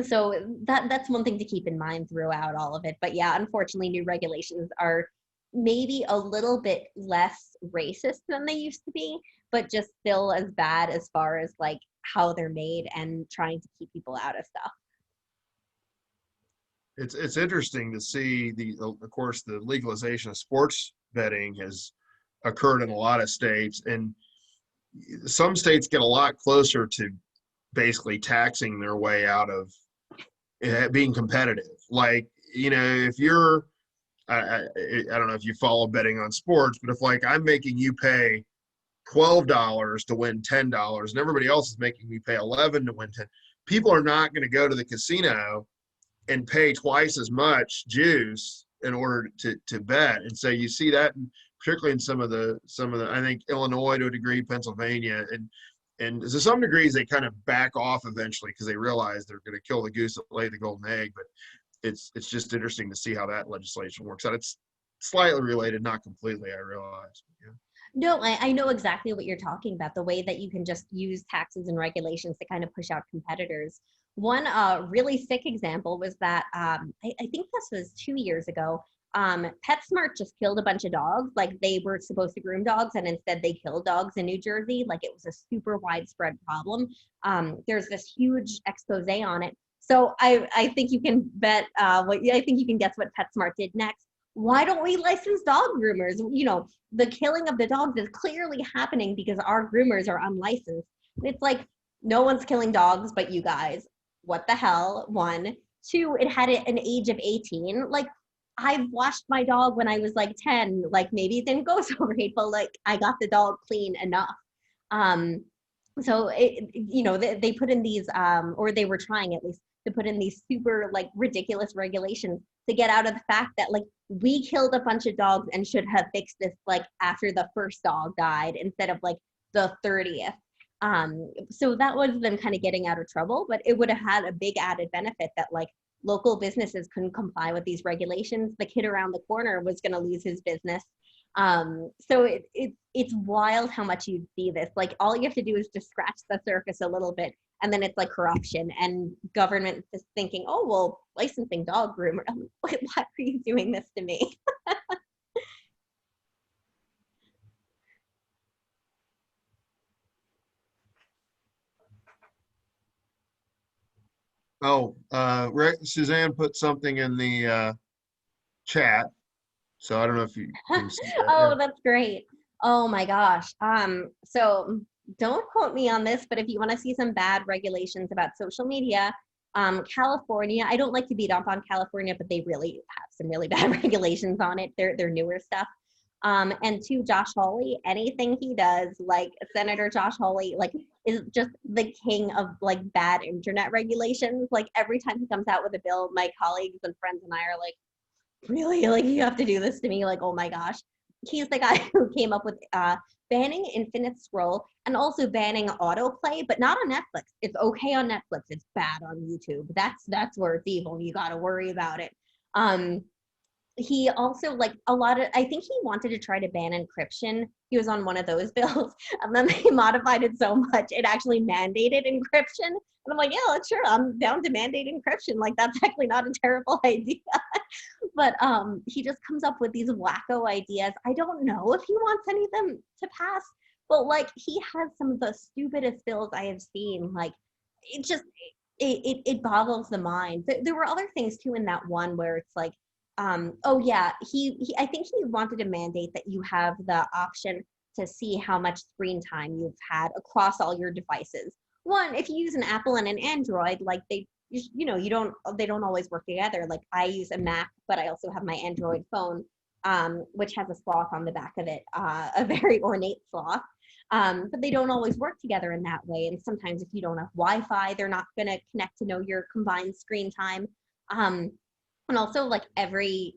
So that's one thing to keep in mind throughout all of it. But yeah, unfortunately, new regulations are maybe a little bit less racist than they used to be, but just still as bad as far as like how they're made and trying to keep people out of stuff. It's interesting to see of course, the legalization of sports betting has occurred in a lot of states, and some states get a lot closer to basically taxing their way out of being competitive. Like, you know, if you're, I don't know if you follow betting on sports, but if like I'm making you pay $12 to win $10 and everybody else is making me pay $11 to win 10, people are not going to go to the casino and pay twice as much juice in order to bet. And so you see that particularly in some of the I think Illinois to a degree, Pennsylvania, and to some degrees they kind of back off eventually because they realize they're going to kill the goose that laid the golden egg. But it's just interesting to see how that legislation works out. It's slightly related, not completely, I realize. Yeah. No, I know exactly what you're talking about, the way that you can just use taxes and regulations to kind of push out competitors. One really sick example was that I think this was 2 years ago. PetSmart just killed a bunch of dogs. Like they were supposed to groom dogs and instead they killed dogs in New Jersey. Like it was a super widespread problem. There's this huge expose on it. So I think you can bet, I think you can guess what PetSmart did next. Why don't we license dog groomers? You know, the killing of the dogs is clearly happening because our groomers are unlicensed. And it's like, no one's killing dogs but you guys. what the hell, one. Two, it had an age of 18. Like, I've washed my dog when I was like 10. Like, maybe it didn't go so great, but like, I got the dog clean enough. So they put in these, or they were trying at least to put in these super like ridiculous regulations to get out of the fact that like we killed a bunch of dogs and should have fixed this like after the first dog died instead of like the 30th. So that was them kind of getting out of trouble, but it would have had a big added benefit that like local businesses couldn't comply with these regulations. The kid around the corner was going to lose his business. So it's wild how much you see this. Like all you have to do is just scratch the surface a little bit, and then it's like corruption and government just thinking, oh well, licensing dog groomer. Why are you doing this to me? Oh, Suzanne put something in the chat, so I don't know if you can see that. Oh, that's great. Oh my gosh. So don't quote me on this, but if you want to see some bad regulations about social media, California, I don't like to beat up on California, but they really have some really bad regulations on it. They're newer stuff. And two, Josh Hawley, anything he does, like Senator Josh Hawley, like is just the king of like bad internet regulations. Like every time he comes out with a bill, my colleagues and friends and I are like, really? Like you have to do this to me? Like, oh my gosh. He's the guy who came up with banning infinite scroll and also banning autoplay, but not on Netflix. It's okay on Netflix. It's bad on YouTube. That's where it's evil. You got to worry about it. He also like I think he wanted to try to ban encryption. He was on one of those bills, and then they modified it so much it actually mandated encryption. And I'm like, yeah, sure, I'm down to mandate encryption. Like that's actually not a terrible idea. But he just comes up with these wacko ideas. I don't know if he wants any of them to pass, but like he has some of the stupidest bills I have seen. Like it just it boggles the mind. There were other things too in that one where it's like, oh yeah, he I think he wanted to mandate that you have the option to see how much screen time you've had across all your devices. One, if you use an Apple and an Android, like they don't always work together. Like I use a Mac, but I also have my Android phone, which has a sloth on the back of it, a very ornate sloth. But they don't always work together in that way. And sometimes if you don't have Wi-Fi, they're not going to connect to know your combined screen time. And also like every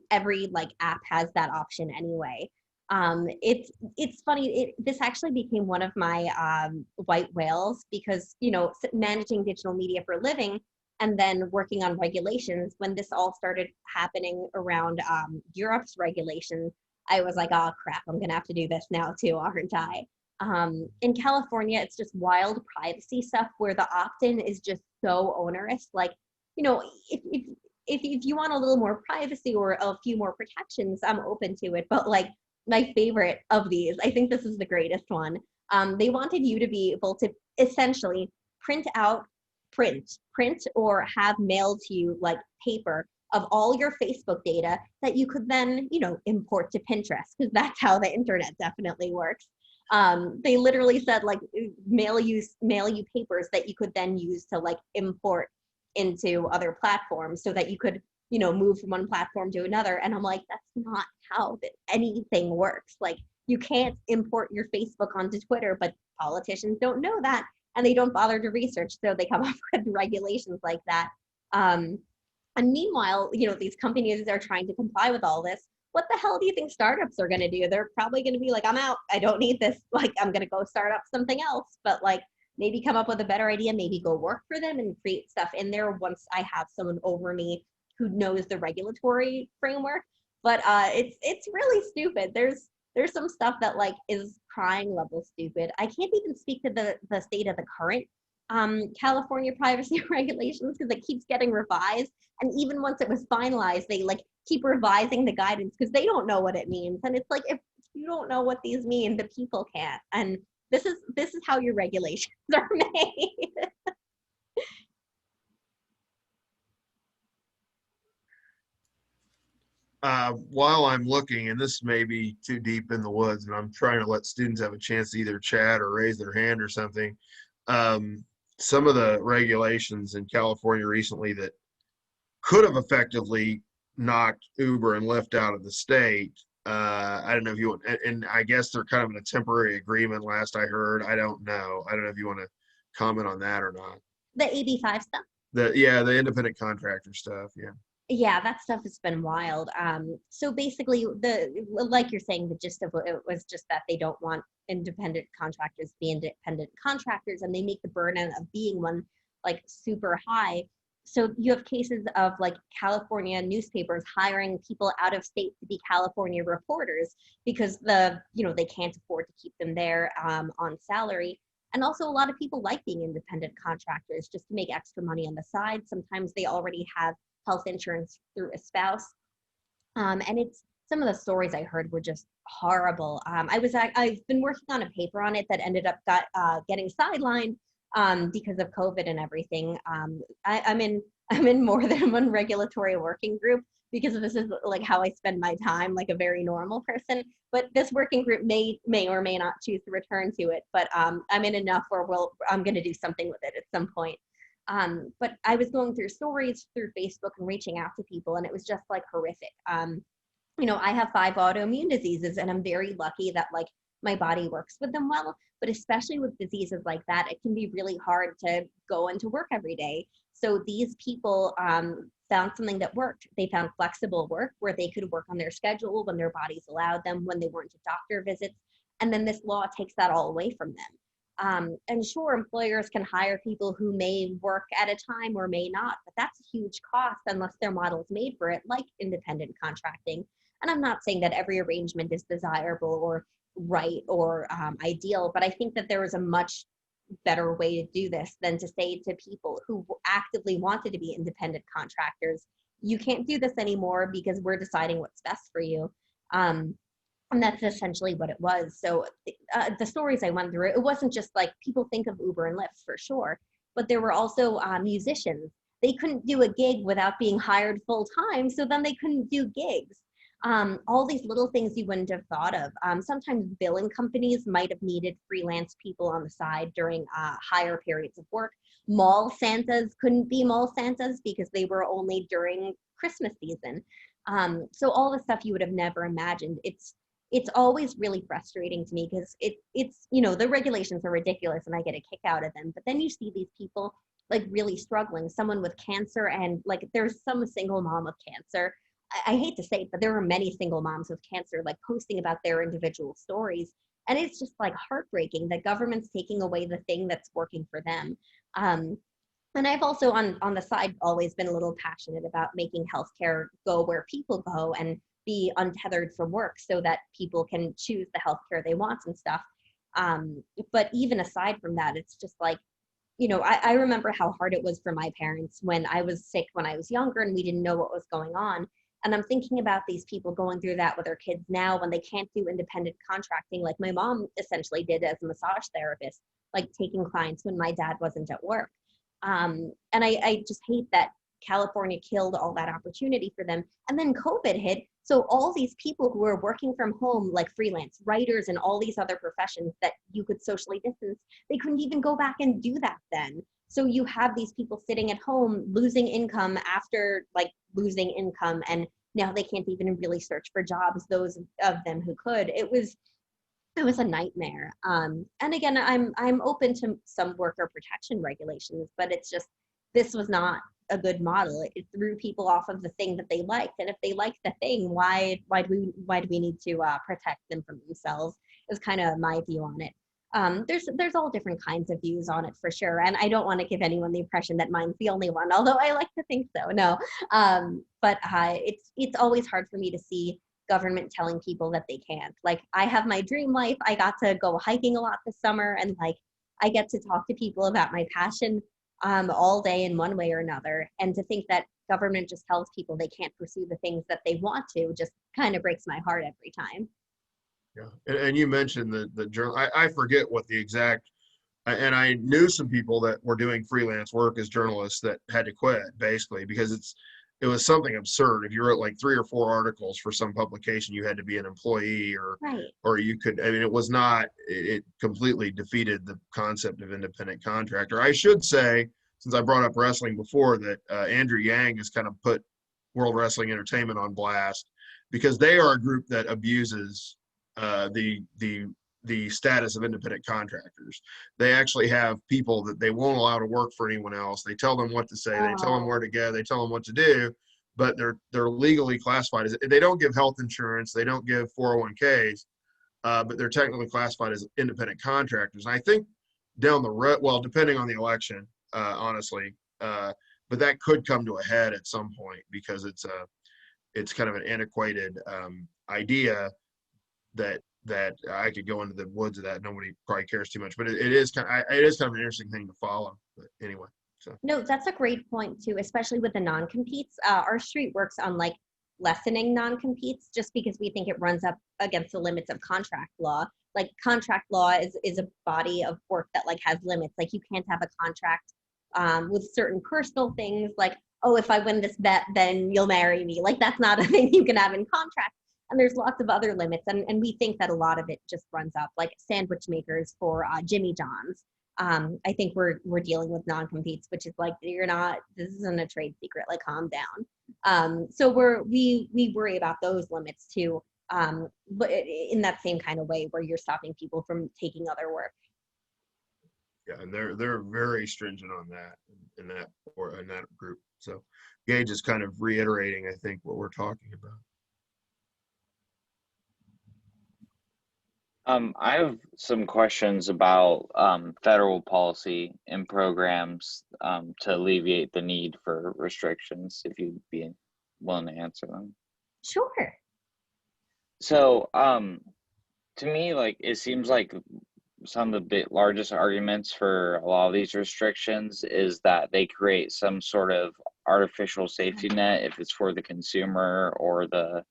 like app has that option anyway. It's funny. This actually became one of my white whales because, managing digital media for a living and then working on regulations, when this all started happening around Europe's regulations, I was like, oh crap, I'm gonna have to do this now too, aren't I? In California, it's just wild privacy stuff where the opt-in is just so onerous. Like, if you want a little more privacy or a few more protections, I'm open to it. But like my favorite of these, I think this is the greatest one. They wanted you to be able to essentially print or have mailed to you like paper of all your Facebook data that you could then, import to Pinterest, because that's how the internet definitely works. They literally said like mail you papers that you could then use to like import into other platforms so that you could, move from one platform to another. And I'm like, that's not how anything works. Like you can't import your Facebook onto Twitter, but politicians don't know that and they don't bother to research. So they come up with regulations like that. And meanwhile, these companies are trying to comply with all this. What the hell do you think startups are going to do? They're probably going to be like, I'm out. I don't need this. Like, I'm going to go start up something else. But like, maybe come up with a better idea, maybe go work for them and create stuff in there once I have someone over me who knows the regulatory framework. But it's really stupid. There's some stuff that like is crying level stupid. I can't even speak to the state of the current California privacy regulations because it keeps getting revised. And even once it was finalized, they like keep revising the guidance because they don't know what it means. And it's like, if you don't know what these mean, the people can't. And this is how your regulations are made. While I'm looking, and this may be too deep in the woods, and I'm trying to let students have a chance to either chat or raise their hand or something. some of the regulations in California recently that could have effectively knocked Uber and Lyft out of the state. I don't know if you want, and I guess they're kind of in a temporary agreement last I heard. I don't know. I don't know if you want to comment on that or not. The AB5 stuff. The independent contractor stuff. Yeah. Yeah, that stuff has been wild. So basically, like you're saying, the gist of it was just that they don't want independent contractors to be independent contractors, and they make the burden of being one like super high. So you have cases of like California newspapers hiring people out of state to be California reporters because they can't afford to keep them there on salary. And also a lot of people like being independent contractors just to make extra money on the side. Sometimes they already have health insurance through a spouse. And it's some of the stories I heard were just horrible. I've been working on a paper on it that ended up getting sidelined because of COVID and everything. I'm in more than one regulatory working group because this is like how I spend my time, like a very normal person. But this working group may or may not choose to return to it. But I'm in enough where I'm going to do something with it at some point. But I was going through stories through Facebook and reaching out to people, and it was just like horrific. I have 5 autoimmune diseases, and I'm very lucky that like my body works with them well. But especially with diseases like that, it can be really hard to go into work every day. So these people found something that worked. They found flexible work where they could work on their schedule when their bodies allowed them, when they weren't to doctor visits. And then this law takes that all away from them. And sure, employers can hire people who may work at a time or may not, but that's a huge cost unless their model is made for it, like independent contracting. And I'm not saying that every arrangement is desirable or right or ideal, but I think that there is a much better way to do this than to say to people who actively wanted to be independent contractors, you can't do this anymore because we're deciding what's best for you. And that's essentially what it was. So the stories I went through, it wasn't just like people think of Uber and Lyft for sure, but there were also musicians. They couldn't do a gig without being hired full time, so then they couldn't do gigs. All these little things you wouldn't have thought of. Sometimes billing companies might have needed freelance people on the side during higher periods of work. Mall Santas couldn't be mall Santas because they were only during Christmas season. So all the stuff you would have never imagined. It's always really frustrating to me because it's the regulations are ridiculous and I get a kick out of them. But then you see these people like really struggling, someone with cancer, and like there's some single mom with cancer. I hate to say it, but there are many single moms with cancer like posting about their individual stories. And it's just like heartbreaking that government's taking away the thing that's working for them. And I've also on the side always been a little passionate about making healthcare go where people go and be untethered from work so that people can choose the healthcare they want and stuff. But even aside from that, it's just like, I remember how hard it was for my parents when I was sick when I was younger and we didn't know what was going on. And I'm thinking about these people going through that with their kids now when they can't do independent contracting, like my mom essentially did as a massage therapist, like taking clients when my dad wasn't at work. And I just hate that California killed all that opportunity for them. And then COVID hit. So all these people who were working from home, like freelance writers and all these other professions that you could socially distance, they couldn't even go back and do that then. So you have these people sitting at home losing income after like losing income, and now they can't even really search for jobs, those of them who could. It was a nightmare. And again, I'm open to some worker protection regulations, but it's just, this was not a good model. It threw people off of the thing that they liked. And if they liked the thing, why do we need to protect them from themselves is kind of my view on it. There's all different kinds of views on it for sure. And I don't want to give anyone the impression that mine's the only one, although I like to think so. No, but it's always hard for me to see government telling people that they can't. Like, I have my dream life. I got to go hiking a lot this summer, and like I get to talk to people about my passion all day in one way or another. And to think that government just tells people they can't pursue the things that they want to just kind of breaks my heart every time. Yeah, and you mentioned the journal. I forget what the exact, and I knew some people that were doing freelance work as journalists that had to quit basically because it was something absurd. If you wrote like 3 or 4 articles for some publication, you had to be an employee, Right. or you could, I mean, it was not, it completely defeated the concept of independent contractor. I should say, since I brought up wrestling before, that Andrew Yang has kind of put World Wrestling Entertainment on blast, because they are a group that abuses the status of independent contractors. They actually have people that they won't allow to work for anyone else. They tell them what to say, they tell them where to go, they tell them what to do, but they're legally classified as, they don't give health insurance, they don't give 401ks, but they're technically classified as independent contractors. And I think down the road, well, depending on the election, honestly, but that could come to a head at some point, because it's kind of an antiquated idea that I could go into the woods of that. Nobody probably cares too much, but it is kind of an interesting thing to follow. But anyway, so. No, that's a great point too, especially with the non-competes. Our street works on like lessening non-competes, just because we think it runs up against the limits of contract law. Like contract law is a body of work that like has limits. Like you can't have a contract with certain personal things, like, oh, if I win this bet, then you'll marry me. Like that's not a thing you can have in contract. And there's lots of other limits. And we think that a lot of it just runs up, like sandwich makers for Jimmy John's. I think we're dealing with non-competes, which is like, this isn't a trade secret, like calm down. So we worry about those limits too, but in that same kind of way where you're stopping people from taking other work. Yeah, and they're very stringent on that in that group. So Gage is kind of reiterating, I think, what we're talking about. I have some questions about federal policy and programs to alleviate the need for restrictions, if you'd be willing to answer them. Sure. So, to me, like, it seems like some of the largest arguments for a lot of these restrictions is that they create some sort of artificial safety net if it's for the consumer or the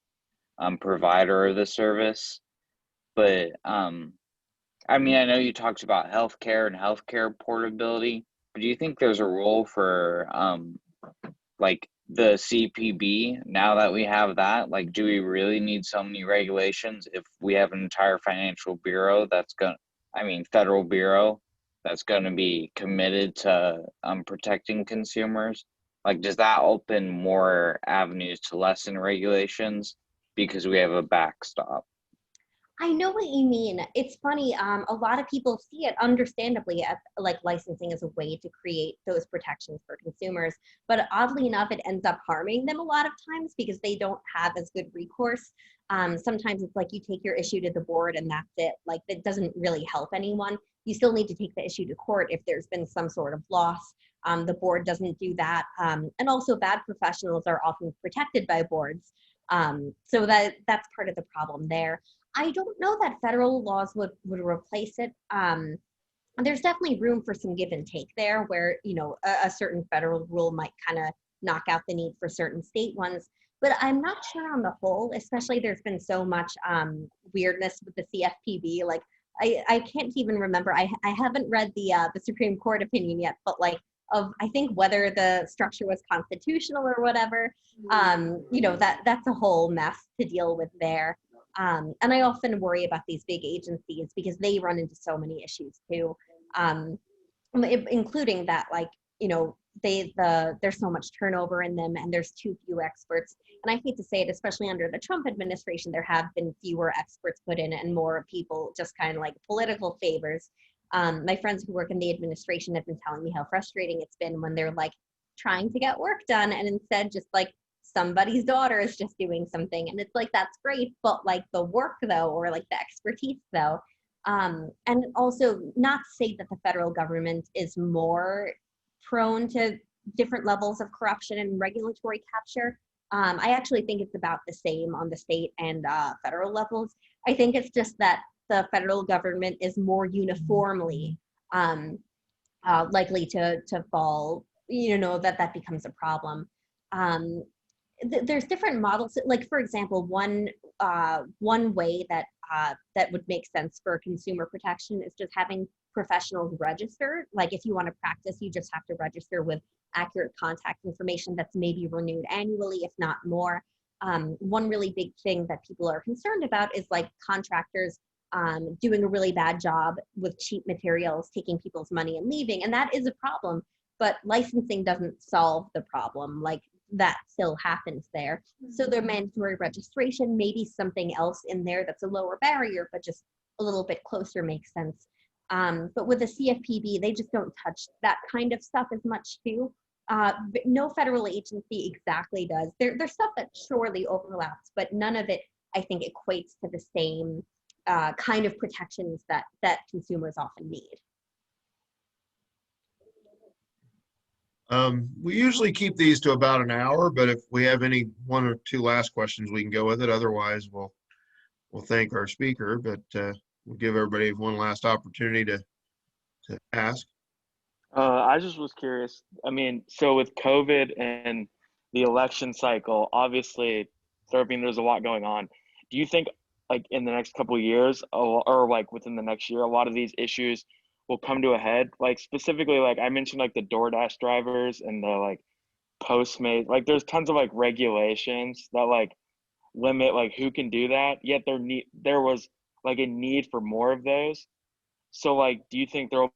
provider of the service. But I mean, I know you talked about healthcare and healthcare portability, but do you think there's a role for like the CPB now that we have that? Like, do we really need so many regulations if we have an entire financial bureau federal bureau that's going to be committed to protecting consumers? Like, does that open more avenues to lessen regulations because we have a backstop? I know what you mean. It's funny. A lot of people see it understandably as like licensing as a way to create those protections for consumers. But oddly enough, it ends up harming them a lot of times because they don't have as good recourse. Sometimes it's like you take your issue to the board and that's it. Like that doesn't really help anyone. You still need to take the issue to court if there's been some sort of loss. The board doesn't do that. And also bad professionals are often protected by boards. So that's part of the problem there. I don't know that federal laws would replace it. There's definitely room for some give and take there where, you know, a certain federal rule might kind of knock out the need for certain state ones. But I'm not sure on the whole, especially there's been so much weirdness with the CFPB. Like, I can't even remember. I haven't read the Supreme Court opinion yet, but like, I think whether the structure was constitutional or whatever, you know, that's a whole mess to deal with there. And I often worry about these big agencies because they run into so many issues too, including that, like, you know, there's so much turnover in them and there's too few experts. And I hate to say it, especially under the Trump administration, there have been fewer experts put in and more people just kind of like political favors. My friends who work in the administration have been telling me how frustrating it's been when they're like trying to get work done and instead just like somebody's daughter is just doing something. And it's like, that's great, but like the work though, or like the expertise though. And also not to say that the federal government is more prone to different levels of corruption and regulatory capture. I actually think it's about the same on the state and federal levels. I think it's just that the federal government is more uniformly likely to fall, you know, that becomes a problem. There's different models. Like, for example, one way that would make sense for consumer protection is just having professionals register. Like, if you want to practice, you just have to register with accurate contact information that's maybe renewed annually, if not more. One really big thing that people are concerned about is like contractors doing a really bad job with cheap materials, taking people's money and leaving. And that is a problem, but licensing doesn't solve the problem. Like that still happens there. So their mandatory registration, maybe something else in there that's a lower barrier, but just a little bit closer makes sense. But with the CFPB, they just don't touch that kind of stuff as much too. But no federal agency exactly does. There's stuff that surely overlaps, but none of it, I think, equates to the same kind of protections that consumers often need. We usually keep these to about an hour, but if we have any one or two last questions, we can go with it. Otherwise, we'll thank our speaker, but we'll give everybody one last opportunity to ask. I just was curious. I mean, so with COVID and the election cycle, obviously, there's a lot going on. Do you think, like in the next couple of years, or like within the next year, a lot of these issues will come to a head? Like specifically, like I mentioned, like the DoorDash drivers and the like Postmates. Like there's tons of like regulations that like limit like who can do that. Yet there was like a need for more of those. So like, do you think there will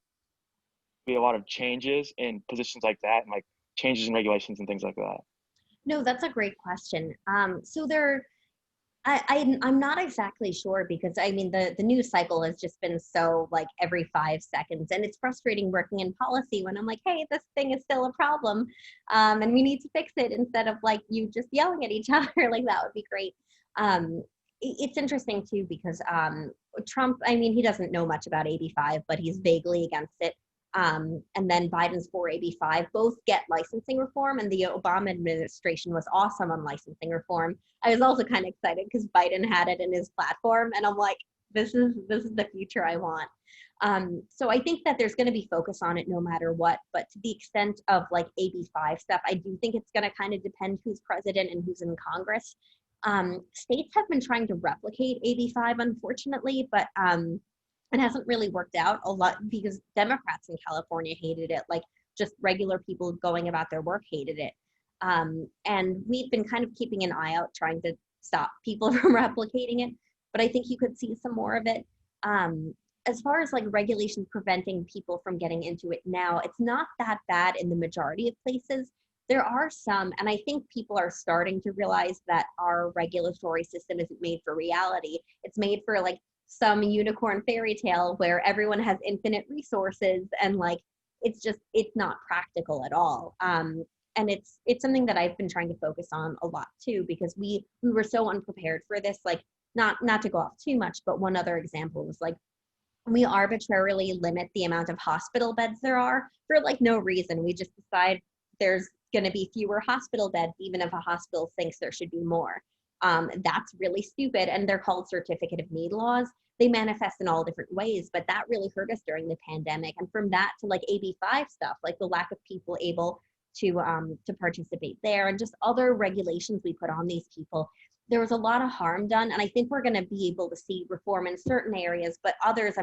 be a lot of changes in positions like that, and like changes in regulations and things like that? No, that's a great question. So I'm not exactly sure, because I mean the news cycle has just been so like every 5 seconds, and it's frustrating working in policy when I'm like, hey, this thing is still a problem, and we need to fix it, instead of like you just yelling at each other. Like that would be great. It's interesting too, because Trump, I mean, he doesn't know much about AB5, but he's vaguely against it. And then Biden's for AB5, both get licensing reform, and the Obama administration was awesome on licensing reform. I was also kind of excited because Biden had it in his platform, and I'm like, this is the future I want. So I think that there's going to be focus on it no matter what, but to the extent of like AB5 stuff, I do think it's going to kind of depend who's president and who's in Congress. States have been trying to replicate AB5, unfortunately, but it hasn't really worked out a lot, because Democrats in California hated it. Like just regular people going about their work hated it. And we've been kind of keeping an eye out, trying to stop people from replicating it. But I think you could see some more of it. As far as like regulations preventing people from getting into it now, it's not that bad in the majority of places. There are some, and I think people are starting to realize that our regulatory system isn't made for reality. It's made for like some unicorn fairy tale where everyone has infinite resources, and like it's not practical at all. And it's something that I've been trying to focus on a lot too, because we were so unprepared for this. Like not to go off too much, but one other example was like we arbitrarily limit the amount of hospital beds there are for like no reason. We just decide there's going to be fewer hospital beds, even if a hospital thinks there should be more. That's really stupid, and they're called certificate of need laws. They manifest in all different ways, but that really hurt us during the pandemic. And from that to like AB5 stuff, like the lack of people able to participate there, and just other regulations we put on these people, there was a lot of harm done. And I think we're going to be able to see reform in certain areas, but others,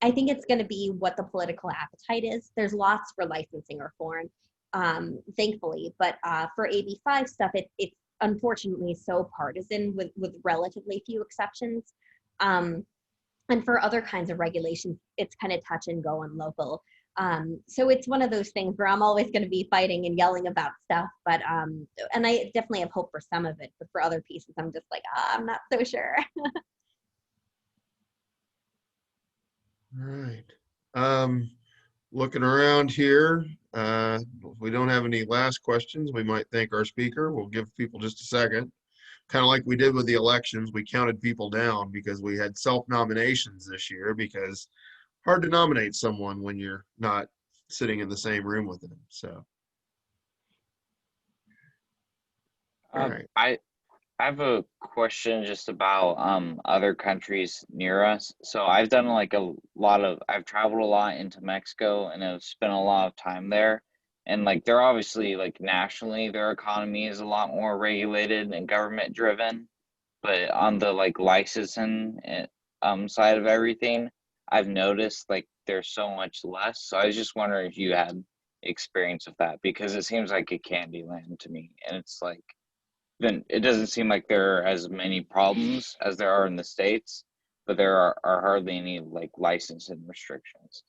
I think it's going to be what the political appetite is. There's lots for licensing reform, thankfully, but for AB5 stuff, it's unfortunately so partisan with relatively few exceptions. And for other kinds of regulations, it's kind of touch and go and local. So it's one of those things where I'm always going to be fighting and yelling about stuff, but and I definitely have hope for some of it, but for other pieces, I'm just like, I'm not so sure. All right. Looking around here, if we don't have any last questions, we might thank our speaker. We'll give people just a second. Kind of like we did with the elections, we counted people down because we had self-nominations this year, because hard to nominate someone when you're not sitting in the same room with them. So, all right. I have a question just about other countries near us. So I've done like I've traveled a lot into Mexico, and I've spent a lot of time there. And like they're obviously like nationally, their economy is a lot more regulated and government driven. But on the like licensing side of everything, I've noticed like there's so much less. So I was just wondering experience of that, because it seems like a candy land to me, and it's like, then it doesn't seem like there are as many problems as there are in the States, but there are hardly any like licensing restrictions.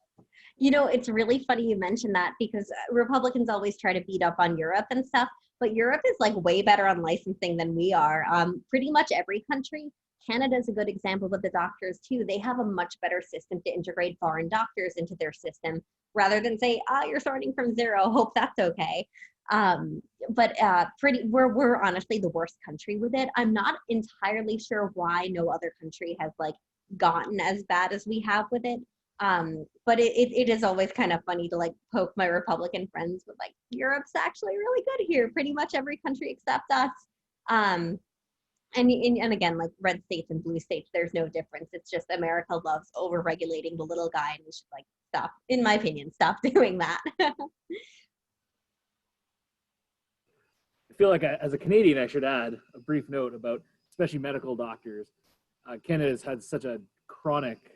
You know, it's really funny you mentioned that, because Republicans always try to beat up on Europe and stuff, but Europe is like way better on licensing than we are. Pretty much every country. Canada is a good example with the doctors too. They have a much better system to integrate foreign doctors into their system, rather than say, you're starting from zero, hope that's okay. We're honestly the worst country with it. I'm not entirely sure why no other country has like gotten as bad as we have with it. But it is always kind of funny to like poke my Republican friends with like, Europe's actually really good here, pretty much every country except us. And again, like red states and blue states, there's no difference. It's just America loves over-regulating the little guy, and we should like stop, in my opinion, stop doing that. I feel like as a Canadian, I should add a brief note about especially medical doctors. Canada's had such a chronic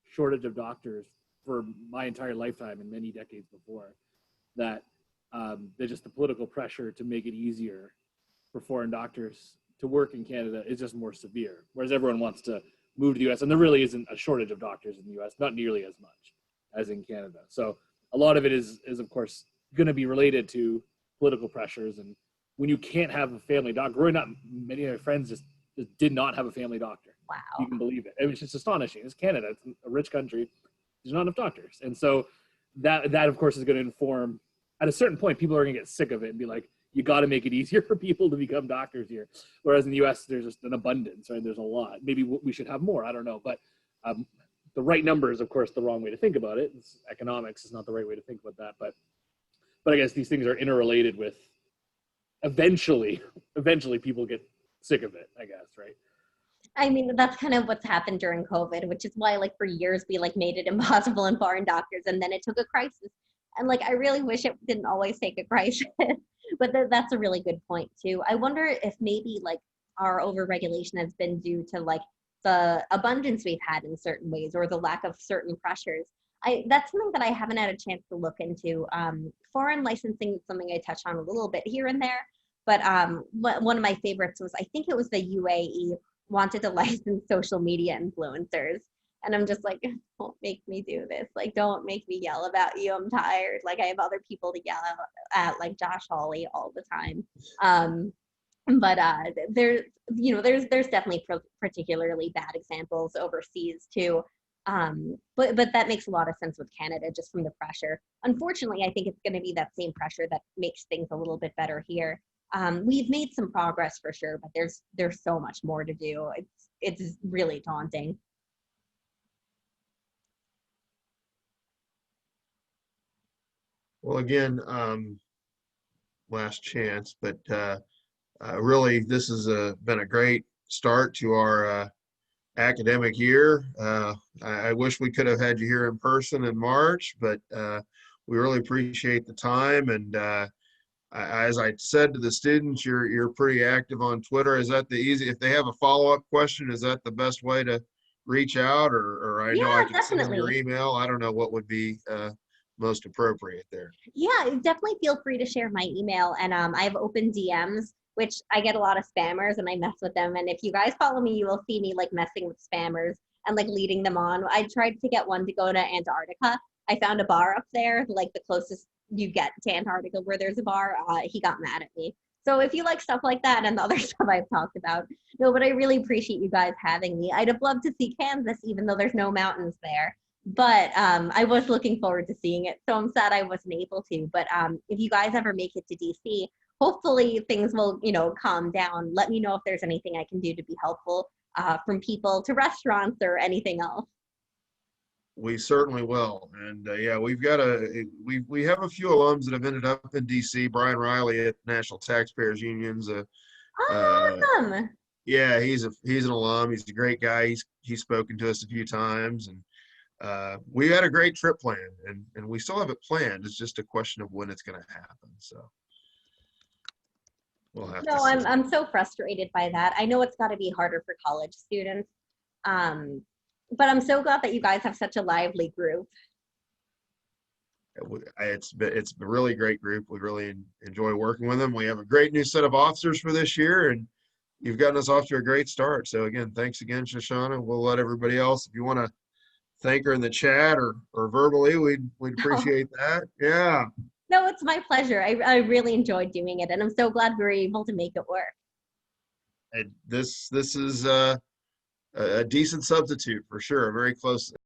shortage of doctors for my entire lifetime and many decades before that there's just the political pressure to make it easier for foreign doctors to work in Canada is just more severe, whereas everyone wants to move to the US, and there really isn't a shortage of doctors in the US, not nearly as much as in Canada. So a lot of it is of course going to be related to political pressures. And when you can't have a family doctor, growing up, many of my friends just did not have a family doctor. Wow. You can believe it. It was just astonishing. It's Canada. It's a rich country. There's not enough doctors. And so that of course is going to inform, at a certain point, people are going to get sick of it and be like, you got to make it easier for people to become doctors here. Whereas in the US, there's just an abundance, right? There's a lot. Maybe we should have more. I don't know. But the right number is, of course, the wrong way to think about it. Economics is not the right way to think about that. But I guess these things are interrelated with eventually people get sick of it, I guess, right? I mean, that's kind of what's happened during COVID, which is why like for years we like made it impossible in foreign doctors, and then it took a crisis. And like, I really wish it didn't always take a crisis, but that's a really good point too. I wonder if maybe like our overregulation has been due to like the abundance we've had in certain ways, or the lack of certain pressures. That's something that I haven't had a chance to look into. Foreign licensing is something I touch on a little bit here and there, but one of my favorites was, I think it was the UAE wanted to license social media influencers. And I'm just like, don't make me do this. Like, don't make me yell about you. I'm tired. Like, I have other people to yell at like Josh Hawley all the time. But there's definitely particularly bad examples overseas too. But that makes a lot of sense with Canada, just from the pressure. Unfortunately, I think it's going to be that same pressure that makes things a little bit better here. We've made some progress for sure, but there's so much more to do. It's really daunting. Well, again, last chance, but really, this has been a great start to our academic year. I wish we could have had you here in person in March, but we really appreciate the time. And as I said to the students, you're pretty active on Twitter. Is that if they have a follow-up question, is that the best way to reach out? Or I know I can send them your email. I don't know what would be most appropriate there. Yeah, definitely feel free to share my email. And I have open DMs, which I get a lot of spammers and I mess with them. And if you guys follow me, you will see me like messing with spammers and like leading them on. I tried to get one to go to Antarctica. I found a bar up there, like the closest you get to Antarctica where there's a bar. He got mad at me. So if you like stuff like that and the other stuff I've talked about, no, but I really appreciate you guys having me. I'd have loved to see Kansas, even though there's no mountains there. But I was looking forward to seeing it. So I'm sad I wasn't able to. But if you guys ever make it to DC, hopefully things will, calm down. Let me know if there's anything I can do to be helpful, from people to restaurants or anything else. We certainly will. And yeah, we have a few alums that have ended up in DC. Brian Riley at National Taxpayers Union's Awesome. Yeah, he's an alum. He's a great guy. He's spoken to us a few times, and we had a great trip planned, and we still have it planned. It's just a question of when it's going to happen. So we'll have to see. I'm so frustrated by that. I know it's got to be harder for college students, but I'm so glad that you guys have such a lively group. it's a really great group. We really enjoy working with them. We have a great new set of officers for this year, and you've gotten us off to a great start. So again, thanks again, Shoshana. We'll let everybody else, if you want to thank her in the chat or verbally, we'd appreciate that. Yeah. No, it's my pleasure. I really enjoyed doing it, and I'm so glad we were able to make it work. And this is a decent substitute for sure. Very close.